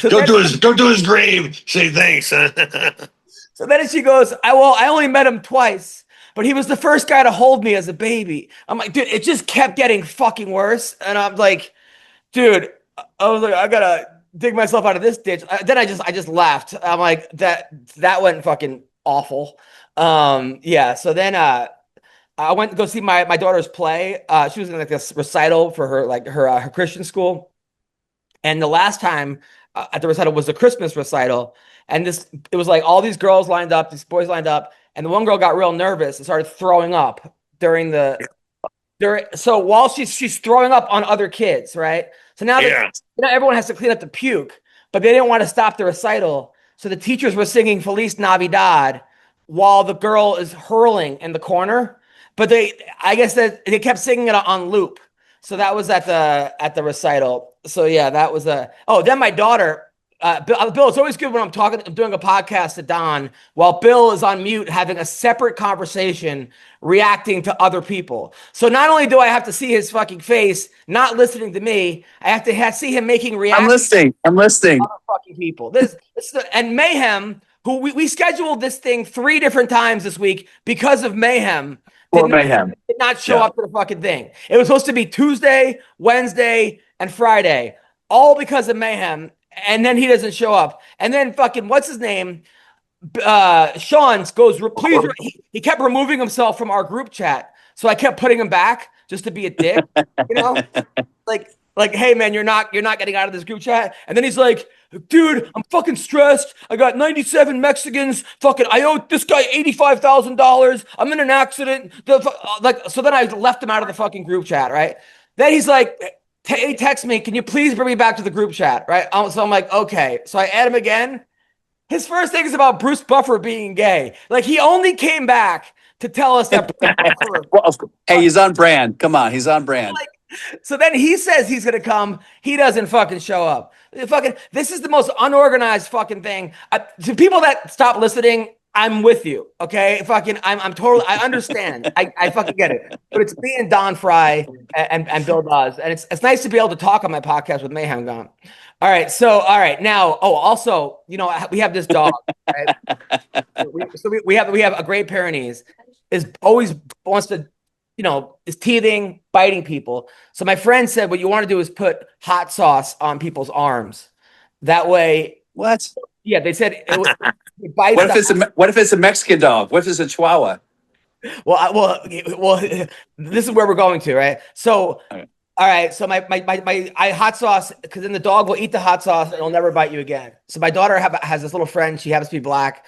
Don't do his grave. Say thanks. So then she goes, I only met him twice, but he was the first guy to hold me as a baby. I'm like, dude, it just kept getting fucking worse. And I'm like, dude, I was like, I gotta dig myself out of this ditch. Then I just left. I'm like, that went fucking awful. Yeah. So then I went to go see my daughter's play. She was in like this recital for her Christian school. And the last time at the recital was the Christmas recital. And it was like all these girls lined up, these boys lined up, and the one girl got real nervous and started throwing up so while she's throwing up on other kids, right? So now everyone has to clean up the puke, but they didn't want to stop the recital. So the teachers were singing Feliz Navidad while the girl is hurling in the corner. But I guess that they kept singing it on loop. So that was at the recital. So yeah, that was then my daughter, Bill, it's always good when I'm doing a podcast to Don while Bill is on mute having a separate conversation reacting to other people. So not only do I have to see his fucking face not listening to me, I have to see him making reactions. I'm listening. To other fucking people. And Mayhem, who we scheduled this thing 3 different times this week because of Mayhem. Did not show up to the fucking thing. It was supposed to be Tuesday, Wednesday, and Friday, all because of Mayhem. And then he doesn't show up. And then fucking, what's his name? Sean goes, please. He kept removing himself from our group chat. So I kept putting him back just to be a dick, you know? Like, hey man, you're not getting out of this group chat. And then he's like, dude, I'm fucking stressed. I got 97 Mexicans. Fucking, I owe this guy $85,000. I'm in an accident. So then I left him out of the fucking group chat, right? Then he's like, he texts me, can you please bring me back to the group chat, right? So I'm like, okay. So I add him again. His first thing is about Bruce Buffer being gay. Like, he only came back to tell us that. Hey, he's on brand. Come on, he's on brand. So then he says he's going to come. He doesn't fucking show up. This is the most unorganized fucking thing. To people that stop listening, I'm with you, okay? I'm totally, I understand. I fucking get it. But it's me and Don Fry and Bill Dawes. And it's nice to be able to talk on my podcast with Mayhem gone. All right. Now, also, we have this dog, right? we have a Great Pyrenees, is always wants to, is teething, biting people. So my friend said, what you want to do is put hot sauce on people's arms. That way. What? Yeah, they said it bites. What if it's a Mexican dog? What if it's a Chihuahua? Well, this is where we're going to, right? So, all right. So I hot sauce, because then the dog will eat the hot sauce and it'll never bite you again. So my daughter has this little friend. She happens to be black.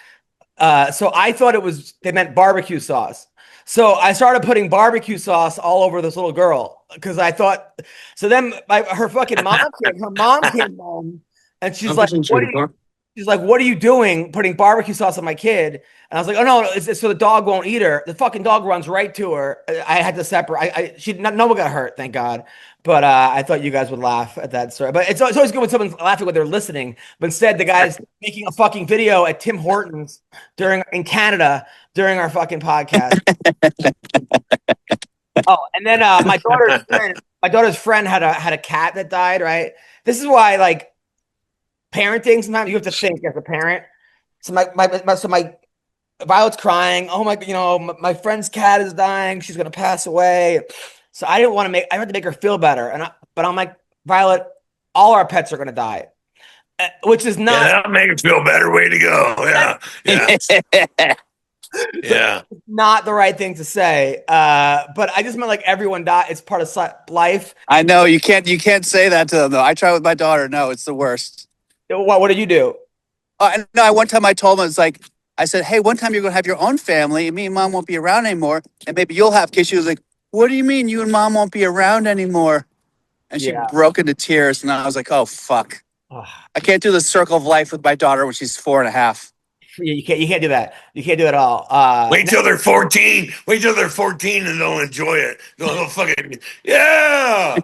So I thought they meant barbecue sauce. So I started putting barbecue sauce all over this little girl because I thought. So then her mom came home and she's like, what are you doing putting barbecue sauce on my kid? And I was like, oh no, it's so the dog won't eat her. The fucking dog runs right to her. I had to separate. No one got hurt, thank God. But I thought you guys would laugh at that story. But it's always good when someone's laughing when they're listening. But instead, the guy's making a fucking video at Tim Hortons in Canada during our fucking podcast. And then my daughter's friend had a cat that died. Right. This is why parenting, sometimes you have to think as a parent. So my Violet's crying. Oh my friend's cat is dying. She's gonna pass away. So I had to make her feel better. But I'm like, Violet, all our pets are gonna die. which is not. Yeah, that'll make it feel better. Way to go. Yeah. Yeah. Not the right thing to say. But I just meant like everyone die. It's part of life. I know you can't say that to them though. I try with my daughter. No, it's the worst. What did you do? No, one time I told him, it's like, I said, hey, one time you're going to have your own family and me and mom won't be around anymore. And maybe you'll have kids. She was like, what do you mean you and mom won't be around anymore? And she broke into tears. And I was like, oh, fuck. I can't do the circle of life with my daughter when she's 4.5. You can't do that. You can't do it at all. Wait till they're 14. Wait till they're 14 and they'll enjoy it. They'll fucking, yeah.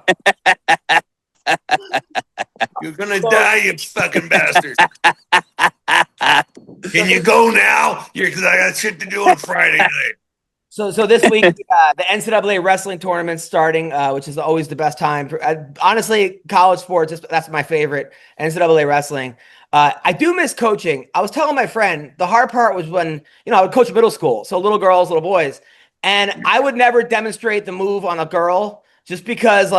You're going to die, you fucking bastard. Can you go now? Because I got shit to do on Friday night. So this week, the NCAA wrestling tournament's starting, which is always the best time. Honestly, college sports, that's my favorite, NCAA wrestling. I do miss coaching. I was telling my friend, the hard part was when, I would coach middle school. So little girls, little boys. And I would never demonstrate the move on a girl just because,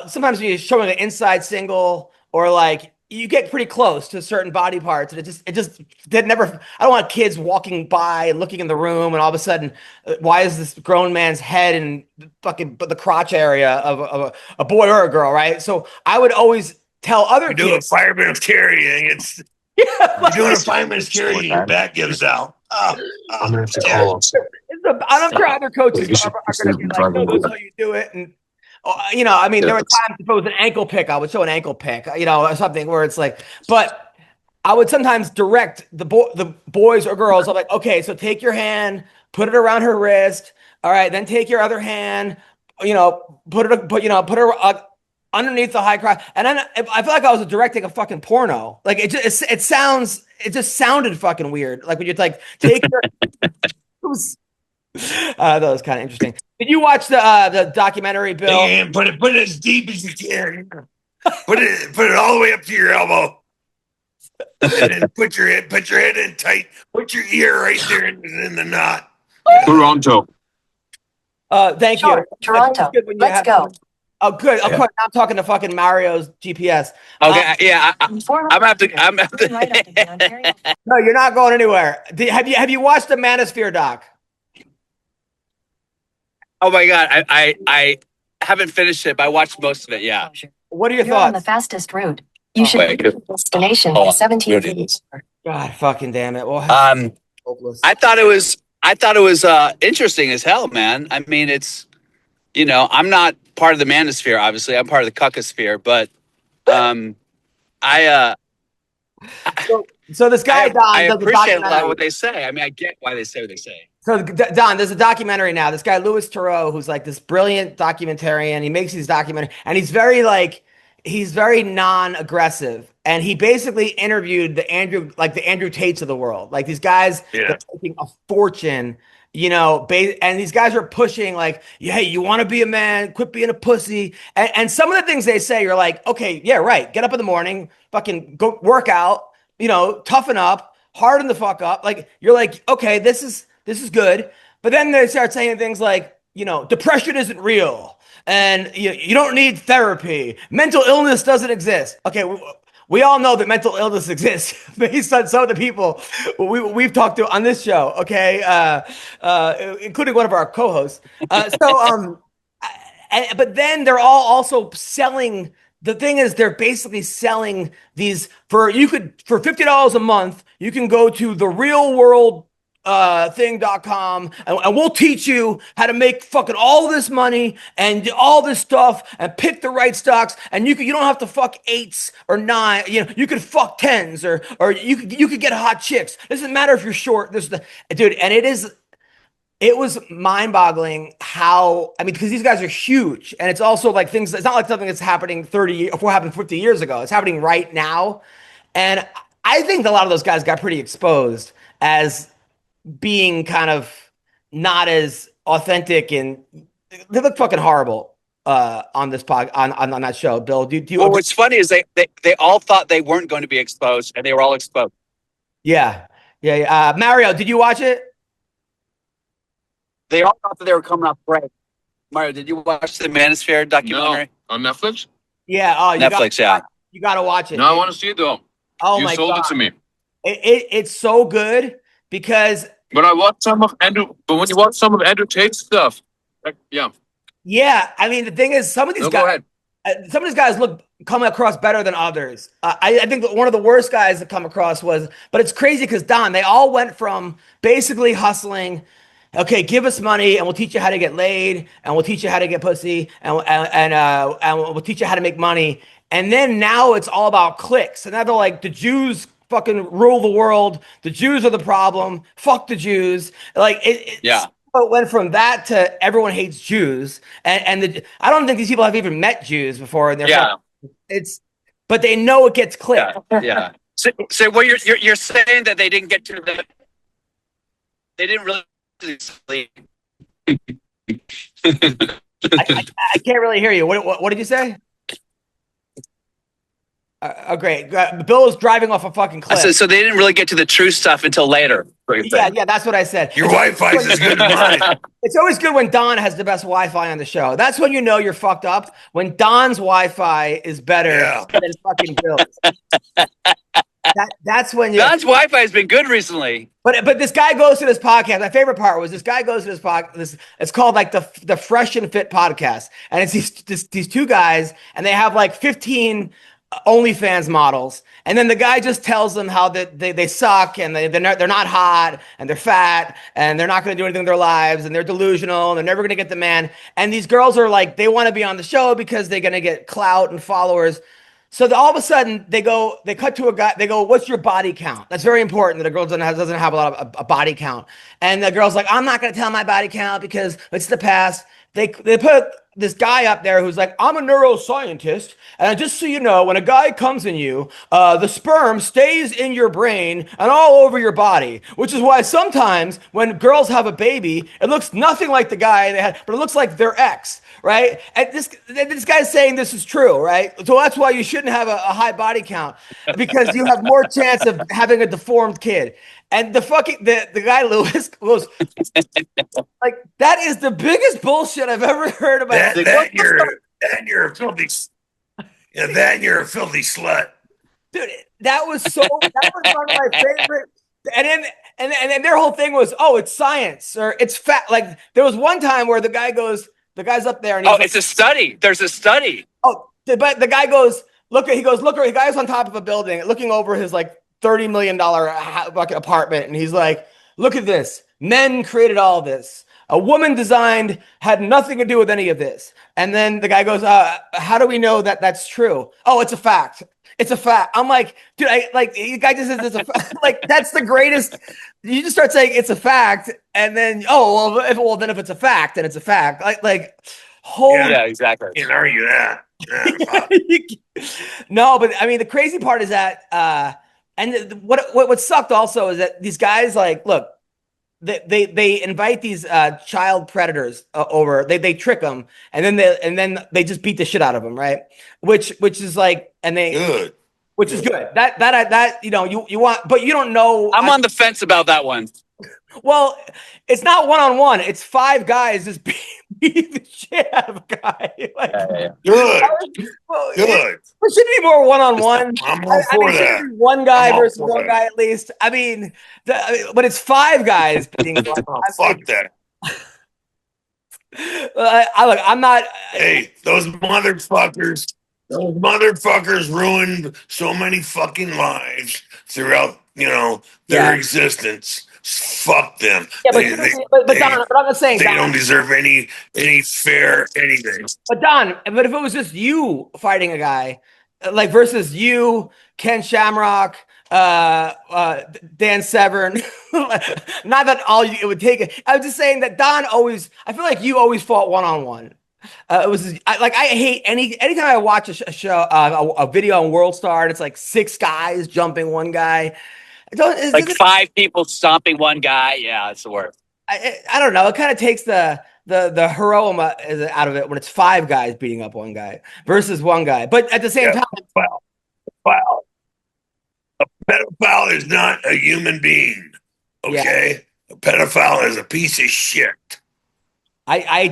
sometimes you're showing an inside single or you get pretty close to certain body parts, and it just did never. I don't want kids walking by and looking in the room, and all of a sudden, why is this grown man's head in the crotch area of a boy or a girl, right? So I would always tell other kids. You're doing fireman's carrying. You're doing a fireman's carrying. Your back gives out. I'm gonna have to call. I'm sure other coaches are going to be like, "No, that's how you do it," and. There were times if it was an ankle pick, I would show an ankle pick, or something where it's like, but I would sometimes direct the boys or girls. I'm like, okay, so take your hand, put it around her wrist. All right. Then take your other hand, put her underneath the high cross. And then I feel like I was directing a fucking porno. Like it just sounded fucking weird. Like when you're like, take your, that was kind of interesting. Did you watch the documentary, Bill? And put it as deep as you can. Put it all the way up to your elbow. And then put your head in tight. Put your ear right there in the knot. Toronto. Thank you. Toronto. Let's go. Oh, good. Of course, I'm talking to fucking Mario's GPS. Okay, yeah. I'm gonna have to. No, you're not going anywhere. Have you watched the Manosphere doc? Oh my God, I haven't finished it, but I watched most of it. Yeah. What are your You're thoughts? on the fastest route. You should be at destination in 17. God fucking damn it. Well, I thought it was interesting as hell, man. I mean, it's I'm not part of the manosphere, obviously. I'm part of the cuckosphere, but so this guy Don, I appreciate a lot of what they say. I mean, I get why they say what they say. So Don, there's a documentary now. This guy Louis Theroux, who's like this brilliant documentarian. He makes these documentaries, and he's very non-aggressive. And he basically interviewed the Andrew Tates of the world, like these guys that are making a fortune. And these guys are pushing hey, you want to be a man, quit being a pussy. And some of the things they say, you're like, okay, yeah, right. Get up in the morning, fucking go work out, toughen up, harden the fuck up. You're like, okay, this is good. But then they start saying things like, depression isn't real. And you don't need therapy. Mental illness doesn't exist. Okay, we all know that mental illness exists based on some of the people we've talked to on this show, okay? Including one of our co-hosts. But then they're all also selling. The thing is, they're basically selling these for $50 a month. You can go to the real world thing.com and we'll teach you how to make fucking all this money and all this stuff and pick the right stocks, and you don't have to fuck 8s or 9, you could fuck 10s or you could get hot chicks. It doesn't matter if you're short. Dude, and it was mind-boggling how, because these guys are huge, and it's also things, it's not like something that's happening 50 years ago. It's happening right now. And I think a lot of those guys got pretty exposed as being kind of not as authentic, and they look fucking horrible on this on that show. Bill, do you? Well, what's funny is they all thought they weren't going to be exposed, and they were all exposed. Yeah. Mario, did you watch it? They all thought that they were coming off break. Mario, did you watch the Manosphere documentary? No. On Netflix? Yeah. Netflix, yeah. You got to watch it. No, I want to see it though. Oh you my sold God. it to me. It's so good because. But I watched some of Andrew. But when you watch some of Andrew Tate's stuff, yeah. Yeah, I mean the thing is, some of these guys come across better than others. I think that one of the worst guys to come across was, but it's crazy because Don, they all went from basically hustling. Okay, give us money and we'll teach you how to get laid and we'll teach you how to get pussy and we'll teach you how to make money. And then now it's all about clicks. And now they're like, the Jews fucking rule the world. The Jews are the problem. Fuck the Jews. Like it went from that to everyone hates Jews. And I don't think these people have even met Jews before. And but they know it gets clicked. Yeah. So what you're saying that they didn't get to they didn't really sleep. I can't really hear you. What did you say? Oh, great. Bill is driving off a fucking cliff. So they didn't really get to the true stuff until later. Yeah, that's what I said. Your Wi-Fi is as good as mine. It's always good when Don has the best Wi-Fi on the show. That's when you know you're fucked up. When Don's Wi-Fi is better than fucking Bill's. That's when Don's Wi-Fi has been good recently. But this guy goes to this podcast. My favorite part was this guy goes to this podcast. It's called like the Fresh and Fit podcast, and it's these two guys, and they have like 15 OnlyFans models, and then the guy just tells them how they suck and they're not hot and they're fat and they're not going to do anything in their lives and they're delusional and they're never going to get the man. And these girls are like, they want to be on the show because they're going to get clout and followers. So all of a sudden they cut to a guy. They go, "What's your body count?" That's very important that a girl doesn't have a lot of a body count. And the girl's like, "I'm not going to tell my body count because it's the past." They put this guy up there who's like, "I'm a neuroscientist, and just so you know, when a guy comes in you, the sperm stays in your brain and all over your body, which is why sometimes when girls have a baby, it looks nothing like the guy they had, but it looks like their ex." Right? And this guy's saying this is true, right? So that's why you shouldn't have a high body count, because you have more chance of having a deformed kid. And the guy Lewis goes like, that is the biggest bullshit I've ever heard about. You're a filthy slut. Dude, that was one of my favorite. And then their whole thing was, oh, it's science or it's fact. Like there was one time where the guy's up there and he's it's a study. There's a study. Oh, but the guy goes, look, the guy's on top of a building looking over his like $30 million apartment. And he's like, look at this. Men created all this. A woman designed had nothing to do with any of this. And then the guy goes, how do we know that that's true? Oh, it's a fact. It's a fact. I'm like, dude, the guy just says it's a fact. Like, that's the greatest. You just start saying it's a fact. And then, then if it's a fact, then it's a fact. Yeah, exactly. You can argue that. No, but I mean, the crazy part is that, and what sucked also is that these guys, like, look, they invite these child predators over. They trick them, and then they just beat the shit out of them, right? Which is like, which is good. That you want, but you don't know. I'm on the fence about that one. Well, it's not one-on-one. It's five guys just beat the shit out of a guy. Like, Good. It should be more one-on-one. I'm all for that. One guy versus one guy at least. I mean, but it's five guys beating. Fuck that. I'm not. Hey, those motherfuckers ruined so many fucking lives throughout, their existence. Fuck them. Yeah, but Don, but I'm not saying they don't deserve any fair anything. But Don, but if it was just you fighting a guy, like versus you, Ken Shamrock, Dan Severn, not that it would take it. I was just saying that Don I feel like you always fought one-on-one. I hate anytime I watch a show, a video on World Star, and it's like six guys jumping one guy. Five people stomping one guy. Yeah, it's the worst. I don't know. It kind of takes the heroism out of it when it's five guys beating up one guy versus one guy. But at the same time, a pedophile is not a human being. Okay, a pedophile is a piece of shit. I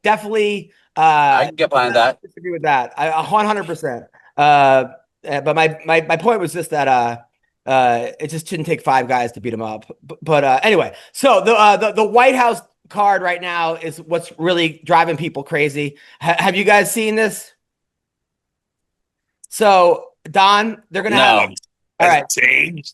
definitely I can get behind that. Disagree with that. 100%. But my point was just that it just shouldn't take 5 guys to beat him up. But anyway, so the White House card right now is what's really driving people crazy. Have you guys seen this? So Don, they're gonna have. All right, changed.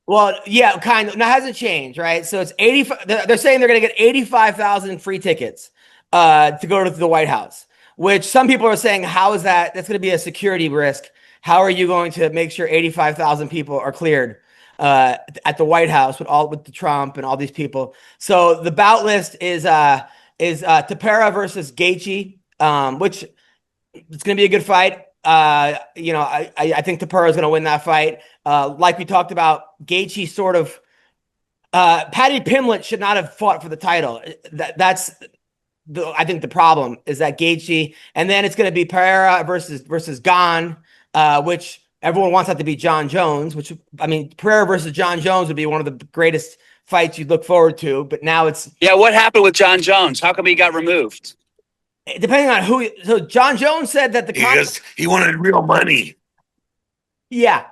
Well, yeah, kind of. No, it hasn't changed, right? So it's 85. They're saying they're going to get 85,000 free tickets to go to the White House, which some people are saying, how is that? That's going to be a security risk. How are you going to make sure 85,000 people are cleared at the White House with the Trump and all these people? So the bout list is Tapera versus Gaethje, which it's going to be a good fight. I think Tapera is going to win that fight. Like we talked about, Gaethje sort of Paddy Pimblett should not have fought for the title. I think the problem is that Gaethje, and then it's going to be Pereira versus Gane, which everyone wants that to be John Jones. Which, I mean, Pereira versus John Jones would be one of the greatest fights you'd look forward to. But now it's what happened with John Jones? How come he got removed? Depending on who. So John Jones said that because he wanted real money. Yeah,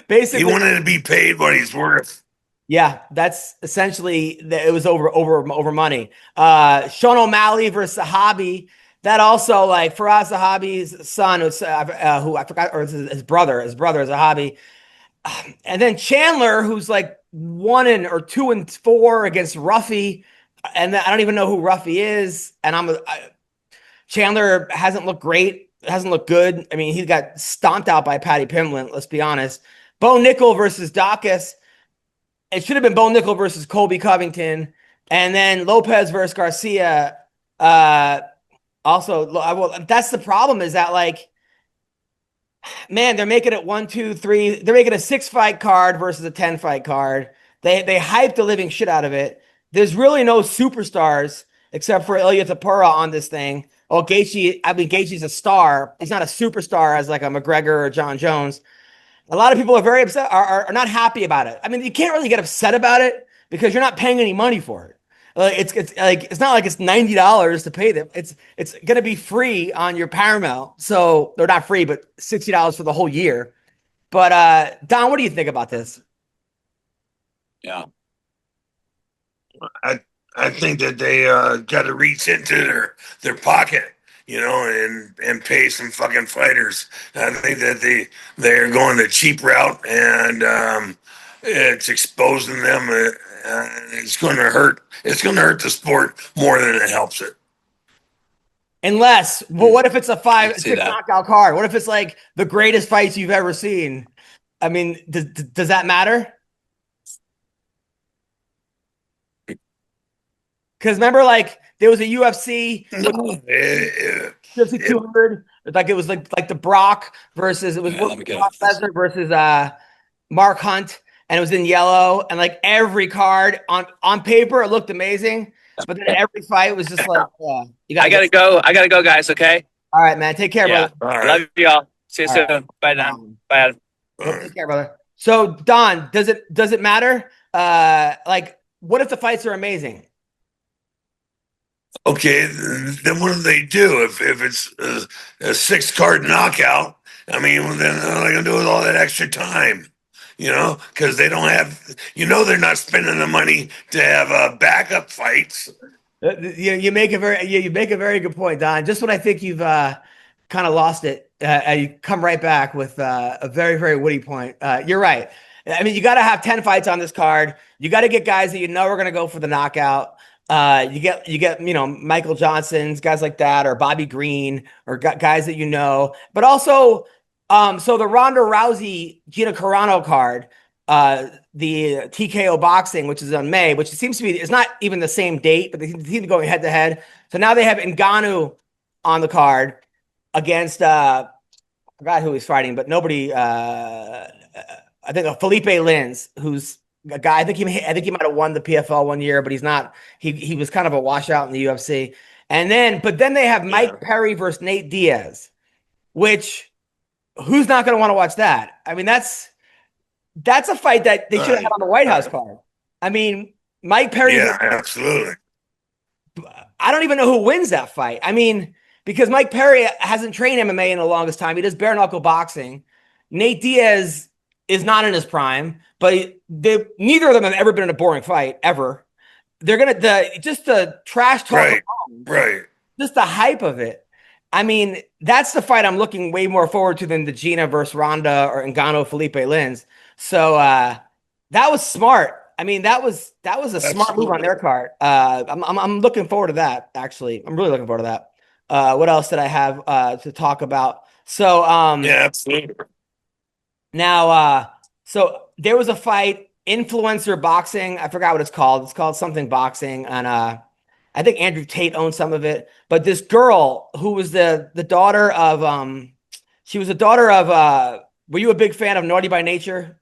basically, he wanted to be paid what he's worth. Yeah, that's essentially it was over money. Sean O'Malley versus Sahabi. That also, like, Faraz Zahabi's son, who I forgot, or his brother is Zahabi. And then Chandler, who's like 2-4 against Ruffy, and I don't even know who Ruffy is. And Chandler hasn't looked great, hasn't looked good. I mean, he got stomped out by Paddy Pimblett, let's be honest. Bo Nickel versus Dawkins. It should have been Bo Nickel versus Colby Covington. And then Lopez versus Garcia. Also, well, that's the problem, is that, like, man, they're making it 1, 2, 3. They're making a 6-fight card versus a 10-fight card. They hyped the living shit out of it. There's really no superstars except for Ilya Tapura on this thing. Oh, Gaethje's a star. He's not a superstar as like a McGregor or John Jones. A lot of people are very upset, are not happy about it. I mean, you can't really get upset about it because you're not paying any money for it. It's not like it's $90 to pay them. It's gonna be free on your Paramount. So they're not free, but $60 for the whole year. But Don, what do you think about this? Yeah, I think that they got to reach into their pocket, and pay some fucking fighters. I think that they're going the cheap route, and it's exposing them. It's going to hurt. It's going to hurt the sport more than it helps it. Unless, well, what if it's a 5-6 knockout card? What if it's like the greatest fights you've ever seen? I mean, does that matter? Because remember, like, there was a UFC, UFC 200. Like, it was like the Brock versus Brock Lesnar versus Mark Hunt, and it was in yellow. And like every card on paper, it looked amazing, but then every fight was just like, I gotta go, guys. Okay. All right, man. Take care, brother. All right. Love y'all. See you soon. Bye now. Bye, Adam. Take care, brother. So, Don, does it matter? Like, what if the fights are amazing? Okay, then what do they do if it's a 6-card knockout? I mean, then what are they gonna do with all that extra time? Because they don't have. They're not spending the money to have backup fights. You make a very good point, Don. Just when I think you've kind of lost it, you come right back with a very, very witty point. You're right. I mean, you got to have 10 fights on this card. You got to get guys that are going to go for the knockout. You get Michael Johnson's, guys like that, or Bobby Green, or guys that but also so the Ronda Rousey Gina Carano card, the TKO boxing, which is on May, which seems to be, it's not even the same date, but they seem to be going head to head. So now they have Ngannou on the card against I forgot who he's fighting, but nobody. I think Felipe Lins, who's a guy. I think he might have won the PFL one year, but he's not. He was kind of a washout in the UFC. But then they have Mike Perry versus Nate Diaz, which who's not going to want to watch that? I mean, that's a fight that they should have had on the White House card. I mean, Mike Perry. Yeah, absolutely. I don't even know who wins that fight. I mean, because Mike Perry hasn't trained MMA in the longest time. He does bare knuckle boxing. Nate Diaz is not in his prime, but neither of them have ever been in a boring fight ever. They're gonna just the trash talk, right? Just the hype of it. I mean, that's the fight I'm looking way more forward to than the Gina versus Ronda or Ngannou Felipe Lins. So that was smart. I mean, that was a smart move on their part. I'm looking forward to that. Actually, I'm really looking forward to that. What else did I have to talk about? So yeah, absolutely. Now, so there was a fight, influencer boxing. I forgot what it's called. It's called something boxing, and I think Andrew Tate owns some of it. But this girl who was the daughter of she was the daughter of were you a big fan of Naughty by Nature?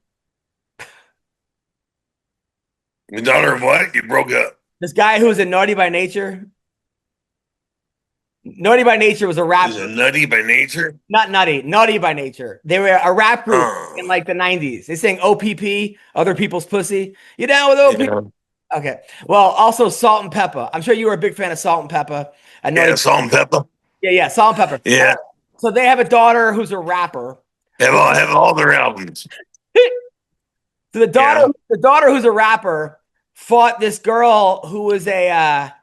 The daughter of what? You broke up. This guy who was in Naughty by Nature. Naughty by Nature was a rap. Is it Nutty by Nature? Not Nutty. Naughty by Nature. They were a rap group in like the 90s. They sang OPP, Other People's Pussy. You down with OPP? Yeah. Okay. Well, also Salt and Pepper. I'm sure you were a big fan of Salt and Pepper. Yeah, Salt and Pepper. Yeah, Salt and Pepper. Yeah. So they have a daughter who's a rapper. Have all their albums. So the daughter who's a rapper fought this girl who was a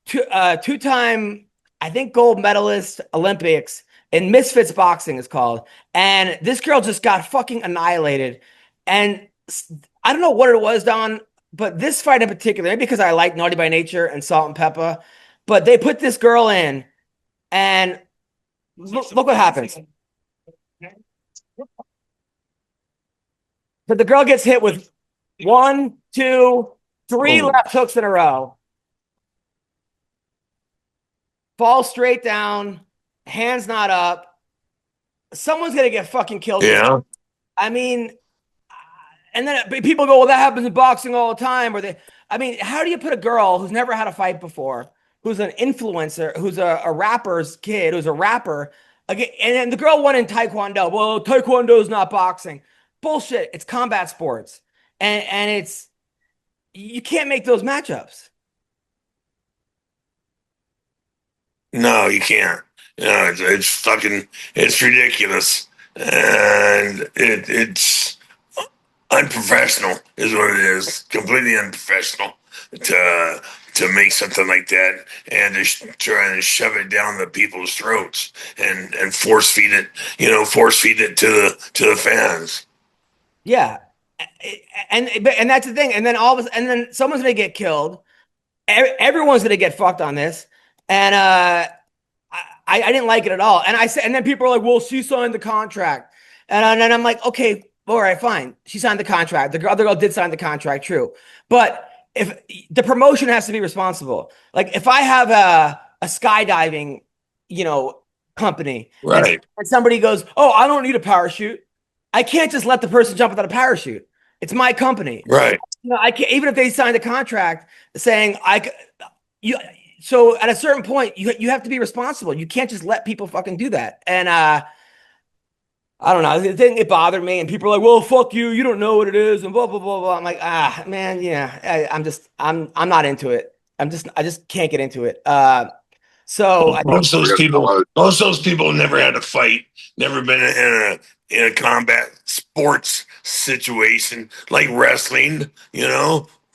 two-time, I think, gold medalist Olympics in Misfits Boxing is called. And this girl just got fucking annihilated. And I don't know what it was, Don, but this fight in particular, maybe because I like Naughty by Nature and Salt and Pepper, but they put this girl in and look what happens. But the girl gets hit with 1, 2, 3 left hooks in a row. Falls straight down, hands not up. Someone's gonna get fucking killed. Yeah. I mean, and then people go, well, that happens in boxing all the time. I mean, how do you put a girl who's never had a fight before, who's an influencer, who's a rapper's kid, who's a rapper, again, and then the girl won in Taekwondo. Well, Taekwondo is not boxing. Bullshit. It's combat sports. And it's, you can't make those matchups. No, you can't. No, it's ridiculous. And it's unprofessional is what it is. Completely unprofessional to make something like that and to try and shove it down the people's throats and force feed it to the fans. Yeah. And that's the thing. And then and then someone's going to get killed. Everyone's going to get fucked on this. And I didn't like it at all. And then people are like, well, she signed the contract. And then I'm like, okay, all right, fine. She signed the contract. The other girl did sign the contract, true. But if the promotion has to be responsible. Like if I have a skydiving, company, right, and somebody goes, oh, I don't need a parachute. I can't just let the person jump without a parachute. It's my company. Right. I can't, even if they signed a contract saying so at a certain point, you have to be responsible. You can't just let people fucking do that. And I don't know. It bothered me. And people are like, well, fuck you. You don't know what it is. And blah, blah, blah, blah. I'm like, man, yeah. I'm not into it. I just can't get into it. So most of those people never had a fight, never been in a combat sports situation like wrestling,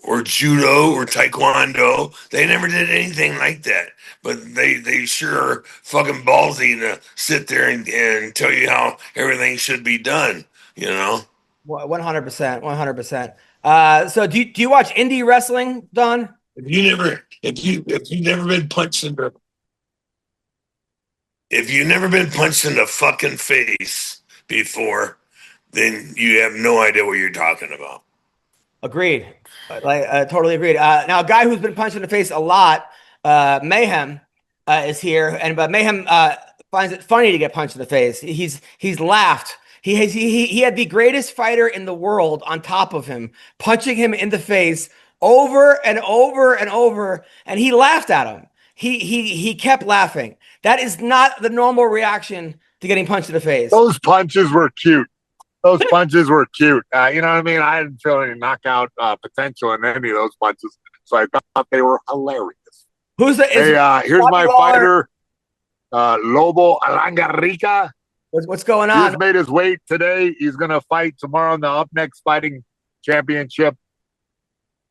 or judo or taekwondo. They never did anything like that. But they sure are fucking ballsy to sit there and tell you how everything should be done, 100%, 100%. So do you watch indie wrestling, Don? If you've never been punched in the fucking face before, then you have no idea what you're talking about. Agreed. Totally agreed. Now, a guy who's been punched in the face a lot, Mayhem, is here, but Mayhem finds it funny to get punched in the face. He's laughed. He had the greatest fighter in the world on top of him, punching him in the face over and over and over, and he laughed at him. He kept laughing. That is not the normal reaction to getting punched in the face. Those punches were cute. You know what I mean? I didn't feel any knockout potential in any of those punches, so I thought they were hilarious. Here's my fighter, Lobo Alanga Rica. What's going He on? just made his weight today. He's gonna fight tomorrow in the Up Next Fighting Championship.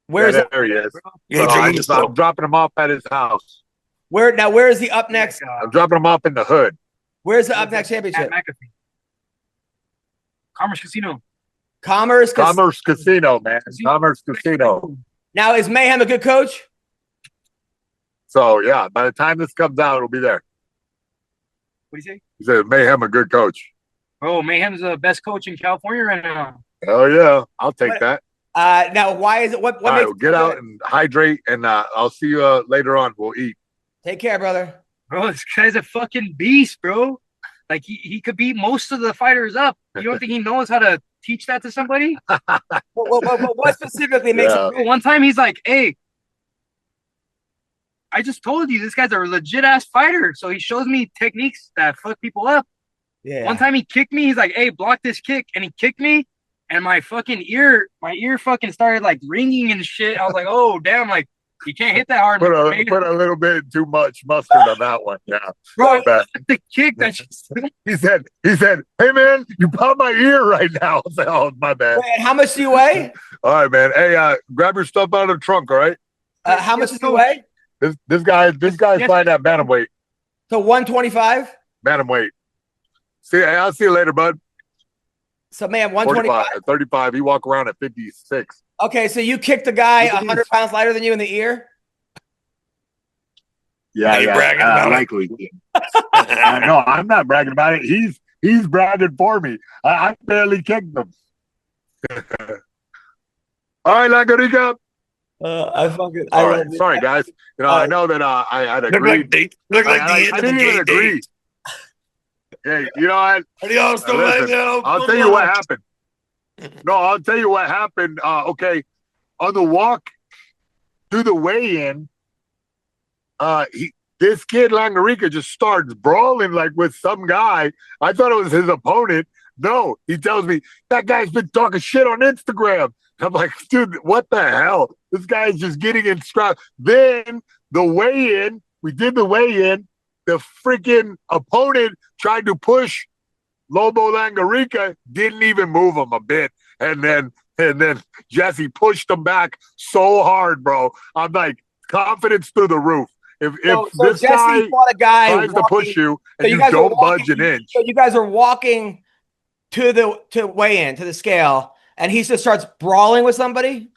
Where's yeah, there he is. Yo, So I'm dropping him off at his house. Where is the Up Next? I'm dropping him off in the hood. Where's the Up Next Championship? Commerce Casino. Commerce Casino, man. Commerce Casino. Now, is Mayhem a good coach? So yeah, by the time this comes out, it'll be there. What do you say? He said Mayhem a good coach. Oh, Mayhem's the best coach in California right now. Hell yeah, I'll take that. Now, why is it? What All right, makes well, get out and hydrate, and I'll see you later on. We'll eat. Take care, brother. Bro, this guy's a fucking beast, bro. Like he could beat most of the fighters up. You don't think he knows how to teach that to somebody? What specifically makes it? One time he's like, "Hey, I just told you this guy's a legit ass fighter." So he shows me techniques that fuck people up. Yeah. One time he kicked me. He's like, "Hey, block this kick," and he kicked me, and my ear fucking started like ringing and shit. I was like, "Oh damn!" Like you can't hit that hard. Put a little bit too much mustard on that one. Yeah, bro. The kick that just he said, "Hey man, you popped my ear right now." I was like, "Oh, my bad." Wait, how much do you weigh? All right, man. Hey, grab your stuff out of the trunk. All right. How much do you weigh? This guy's flying that bantamweight. So 125. Bantamweight. I'll see you later, bud. So man, 125, 35. He walk around at 56. Okay, so you kicked a guy 100 pounds lighter than you in the ear. Yeah, you bragging about likely. No, I'm not bragging about it. He's bragging for me. I barely kicked him. All right, Langarica. Sorry, guys. You know, I know that I'd agree. I didn't even agree. Hey, you know what? I'll tell you what happened. No, I'll tell you what happened. Okay, on the walk to the weigh-in, this kid Langarica just starts brawling like with some guy. I thought it was his opponent. No, he tells me that guy's been talking shit on Instagram. I'm like, dude, what the hell? This guy's just getting in scrap. Then the weigh-in, we did the weigh-in. The freaking opponent tried to push Lobo Langarica, didn't even move him a bit. And then Jesse pushed him back so hard, bro. I'm like, confidence through the roof. If this Jesse guy tries to push you and you don't budge an inch. So you guys are walking to weigh-in, to the scale, and he just starts brawling with somebody?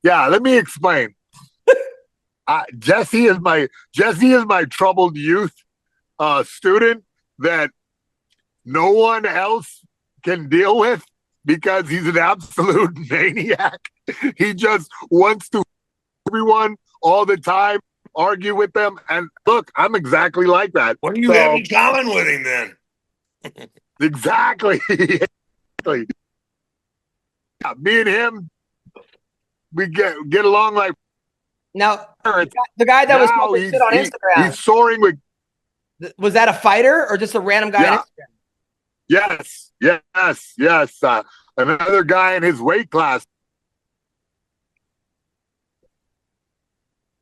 Yeah, let me explain. Jesse is my troubled youth student that no one else can deal with because he's an absolute maniac. He just wants to everyone all the time, argue with them. And look, I'm exactly like that. What do you have in common with him then? Exactly. Yeah, me and him, we get along like. Now, the guy that was posting shit on Instagram. He's soaring with. Was that a fighter or just a random guy on Instagram? Yes. Another guy in his weight class.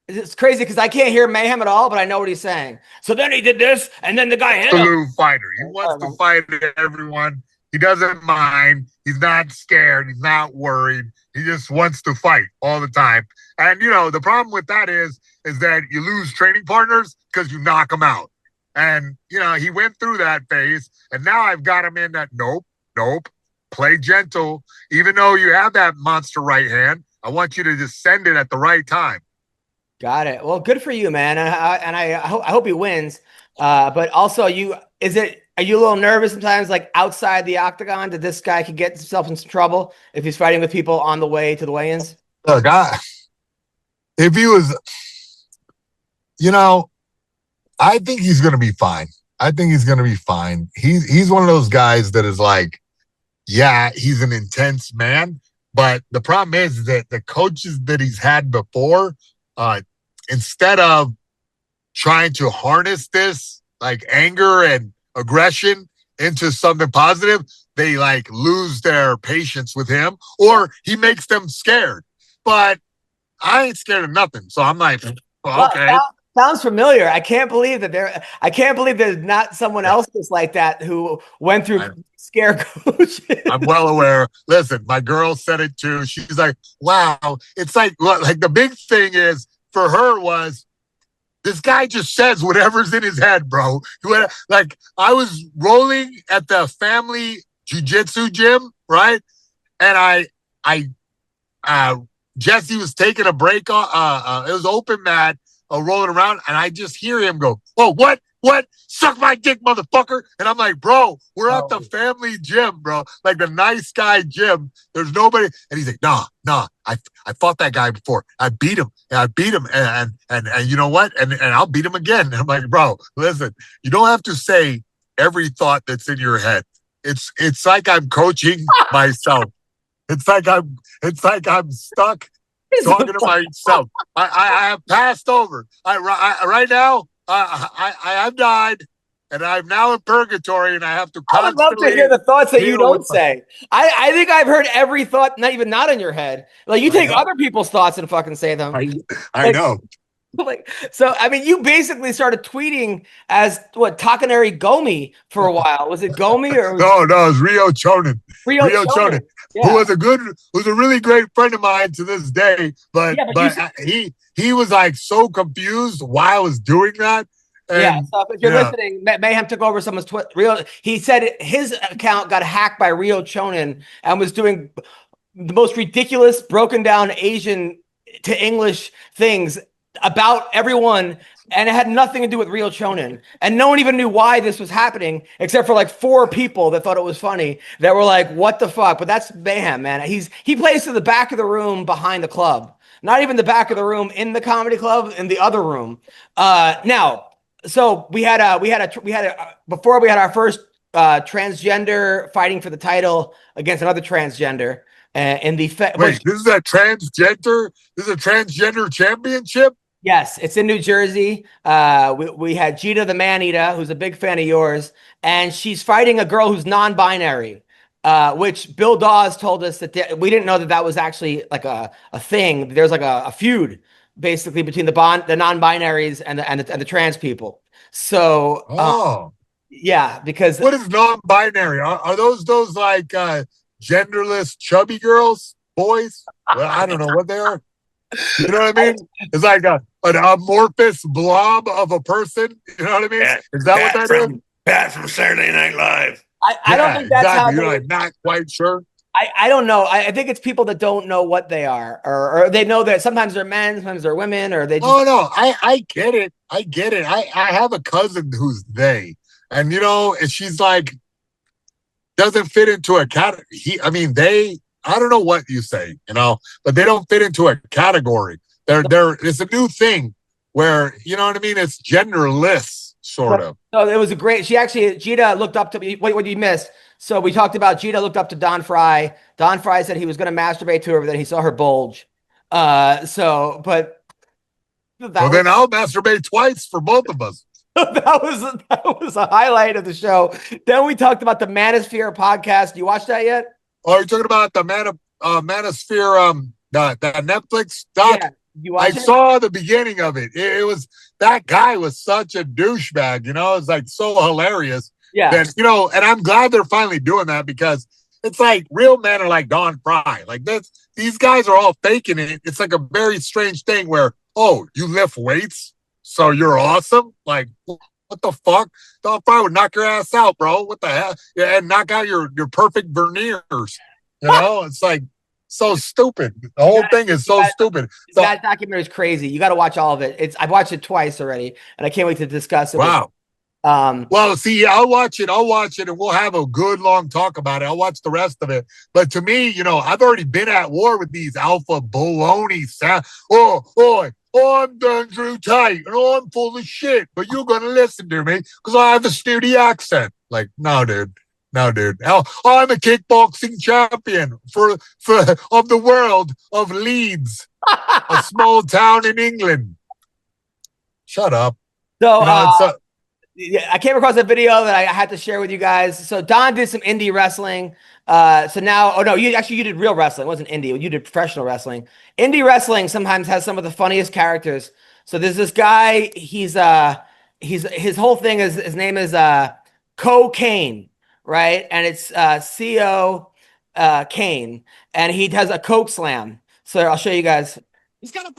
It's crazy because I can't hear Mayhem at all, but I know what he's saying. So then he did this, and then the guy hit him. Absolute fighter. He wants to fight everyone. He doesn't mind. He's not scared. He's not worried. He just wants to fight all the time. And, you know, the problem with that is that you lose training partners because you knock them out. And, you know, he went through that phase. And now I've got him in that, nope, play gentle. Even though you have that monster right hand, I want you to just send it at the right time. Got it. Well, good for you, man. And I hope he wins. But also, are you a little nervous sometimes, like outside the octagon, that this guy could get himself in some trouble if he's fighting with people on the way to the weigh-ins? Look, if he was, you know, I think he's going to be fine. He's one of those guys that is like, yeah, he's an intense man. But the problem is that the coaches that he's had before, instead of trying to harness this like anger and aggression into something positive, they like lose their patience with him, or he makes them scared. But I ain't scared of nothing. So I'm like, okay. sounds familiar. I can't believe there's not someone else just like that who went through scare coach. I'm well aware. Listen, my girl said it too. She's like, wow. It's like the big thing is for her was this guy just says whatever's in his head, bro. Like I was rolling at the family jiu-jitsu gym, right? And Jesse was taking a break. It was open mat, rolling around, and I just hear him go, "Oh, what? Suck my dick, motherfucker!" And I'm like, "Bro, we're at the family gym, bro. Like the nice guy gym. There's nobody." And he's like, "Nah. I fought that guy before. I beat him, and you know what? And I'll beat him again." And I'm like, "Bro, listen, you don't have to say every thought that's in your head. It's like I'm coaching myself. It's like I'm stuck talking to myself. I have passed over. Right now, I've died, and I'm now in purgatory, and I have to I would love to hear the thoughts that you don't say. I think I've heard every thought, not in your head. Like you take other people's thoughts and fucking say them. I know. So I mean, you basically started tweeting as Takanari Gomi for a while. Was it Gomi or no? It was Rio Chonin. Rio Chonin. Yeah. Who's a really great friend of mine to this day, but he was like so confused why I was doing that. And, so if you're listening, Mayhem took over someone's Twitter. He said his account got hacked by Rio Chonin and was doing the most ridiculous, broken down Asian to English things about everyone, and it had nothing to do with Rio Chonin. And no one even knew why this was happening, except for like 4 people that thought it was funny that were like, what the fuck? But that's Mayhem, man. He plays to the back of the room behind the club. Not even the back of the room in the comedy club, in the other room. Now, so we had before we had our first transgender fighting for the title against another transgender. In the wait, this is a transgender. This is a transgender championship. Yes, it's in New Jersey. We had Gita the Man-Eater, who's a big fan of yours, and she's fighting a girl who's non-binary, which Bill Dawes told us that we didn't know that was actually like a thing. There's like a feud basically between the non-binaries and the trans people. So, yeah, because what is non-binary? Are those like genderless chubby girls, boys? Well, I don't know what they are. You know what I mean? It's like an amorphous blob of a person. You know what I mean? Is that what that is? Pat from Saturday Night Live. I don't think that's exactly. how you're like not quite sure. I don't know. I think it's people that don't know what they are, or they know that sometimes they're men, sometimes they're women, or they just. Oh no, I get it. I have a cousin who's they, and and she's like doesn't fit into a category. I don't know what you say, but they don't fit into a category. It's a new thing where, you know what I mean? It's genderless, sort of. So it was Gita looked up to me. What you missed? So we talked about Gita looked up to Don Fry. Don Fry said he was going to masturbate to her, but then he saw her bulge. Then I'll masturbate twice for both of us. That was a highlight of the show. Then we talked about the Manosphere podcast. You watched that yet? Oh, you're talking about the Manosphere, the Netflix doc? Yeah, I saw the beginning of it. It was, that guy was such a douchebag, It's like so hilarious. Yeah. That, and I'm glad they're finally doing that because it's like real men are like Don Fry. Like these guys are all faking it. It's like a very strange thing where, oh, you lift weights, so you're awesome? Like, what the fuck? Don Fry would knock your ass out, bro. What the hell? Yeah, and knock out your perfect veneers. It's like so stupid. The whole thing is so stupid. So, that documentary is crazy. You got to watch all of it. I've watched it twice already, and I can't wait to discuss it. Wow. Well, see, I'll watch it, and we'll have a good long talk about it. I'll watch the rest of it. But to me, I've already been at war with these alpha baloney sound. Oh, I'm done Drew tight, and I'm full of shit, but you're going to listen to me because I have a snooty accent. Like, no, dude. I'm a kickboxing champion of the world of Leeds, a small town in England. Shut up. So, I came across a video that I had to share with you guys. So Don did some indie wrestling. So now, you did real wrestling. It wasn't indie. You did professional wrestling. Indie wrestling sometimes has some of the funniest characters. So there's this guy. He's his whole thing is his name is Cocaine, right? And it's CO Kane, and he does a Coke slam. So I'll show you guys. He's got a.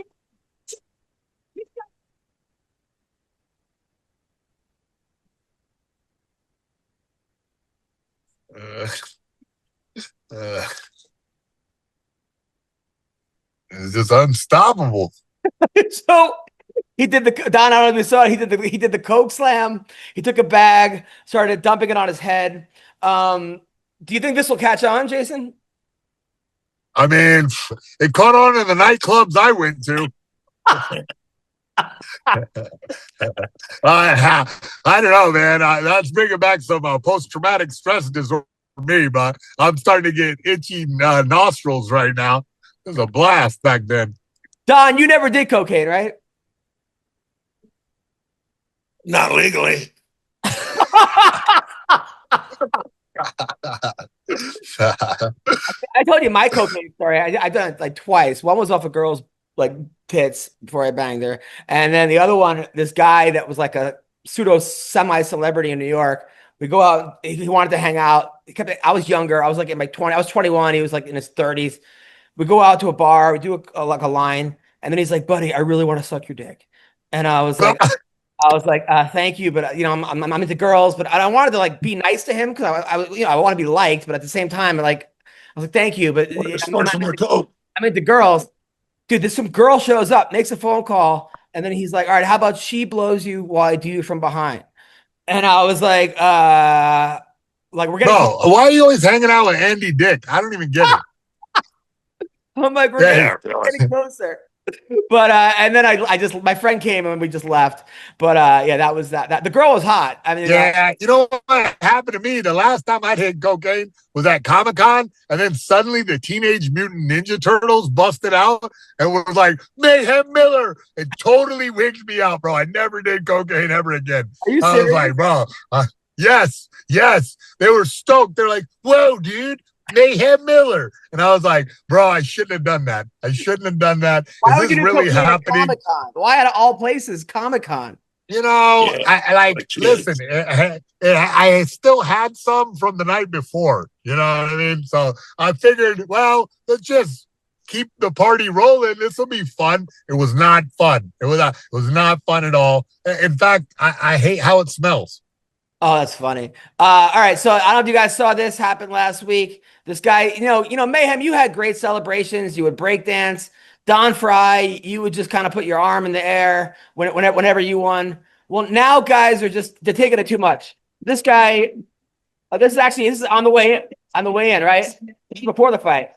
It's just unstoppable. So he did the Don. I don't know if you saw it. He did the Coke slam. He took a bag, started dumping it on his head. Do you think this will catch on, Jason? I mean, it caught on in the nightclubs I went to. I don't know, man. That's bringing back some post-traumatic stress disorder for me, but I'm starting to get itchy nostrils right now. It was a blast back then. Don, you never did cocaine, right? Not legally. I told you my cocaine story. I've done it like twice. One was off a girl's like tits before I banged her, and then the other one, this guy that was like a pseudo semi-celebrity in New York. We go out. He wanted to hang out. I was younger. I was like in my 20s. I was 21. He was like in his 30s. We go out to a bar. We do like a line, and then he's like, "Buddy, I really want to suck your dick," and I was like. Thank you, but you know, I'm into girls, but I wanted to like be nice to him because I want to be liked, but at the same time, I was like, thank you, but I'm into girls, dude. Some girl shows up, makes a phone call, and then he's like, all right, how about she blows you while I do you from behind? And I was like we're getting. No, why are you always hanging out with Andy Dick? I don't even get it. I'm like, we're getting closer. But and then I just my friend came and we just left. But yeah, that was that. The girl was hot. I mean, yeah, you know what happened to me? The last time I hit cocaine was at Comic-Con, and then suddenly the Teenage Mutant Ninja Turtles busted out and was like Mayhem Miller. It totally wigged me out, bro. I never did cocaine ever again. Are you serious? I was like, bro, yes. They were stoked. They're like, whoa, dude. Mayhem Miller. And I was like, bro, I shouldn't have done that. Why Is this really happening? Why out of all places, Comic-Con? You know, I listen, I still had some from the night before. You know what I mean? So I figured, well, let's just keep the party rolling. This will be fun. It was not fun. It was not fun at all. In fact, I hate how it smells. Oh, that's funny. All right. So I don't know if you guys saw this happen last week. This guy, you know, Mayhem, you had great celebrations. You would break dance. Don Fry, you would just kind of put your arm in the air whenever you won. Well, now guys they're taking it too much. This guy, this is on the way in, right? This is before the fight.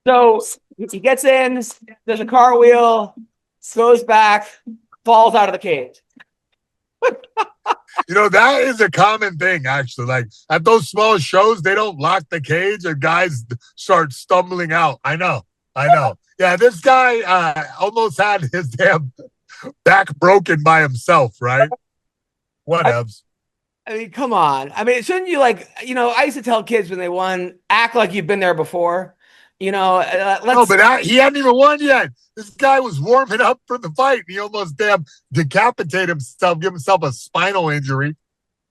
So he gets in, there's a car wheel, goes back, falls out of the cage. You know, that is a common thing, actually. Like at those small shows, they don't lock the cage and guys start stumbling out. I know. Yeah, this guy almost had his damn back broken by himself, right? Whatevs. I mean, come on. I mean, shouldn't you I used to tell kids when they won, act like you've been there before. You know, no, but he hadn't even won yet. This guy was warming up for the fight. He almost damn decapitated himself, give himself a spinal injury.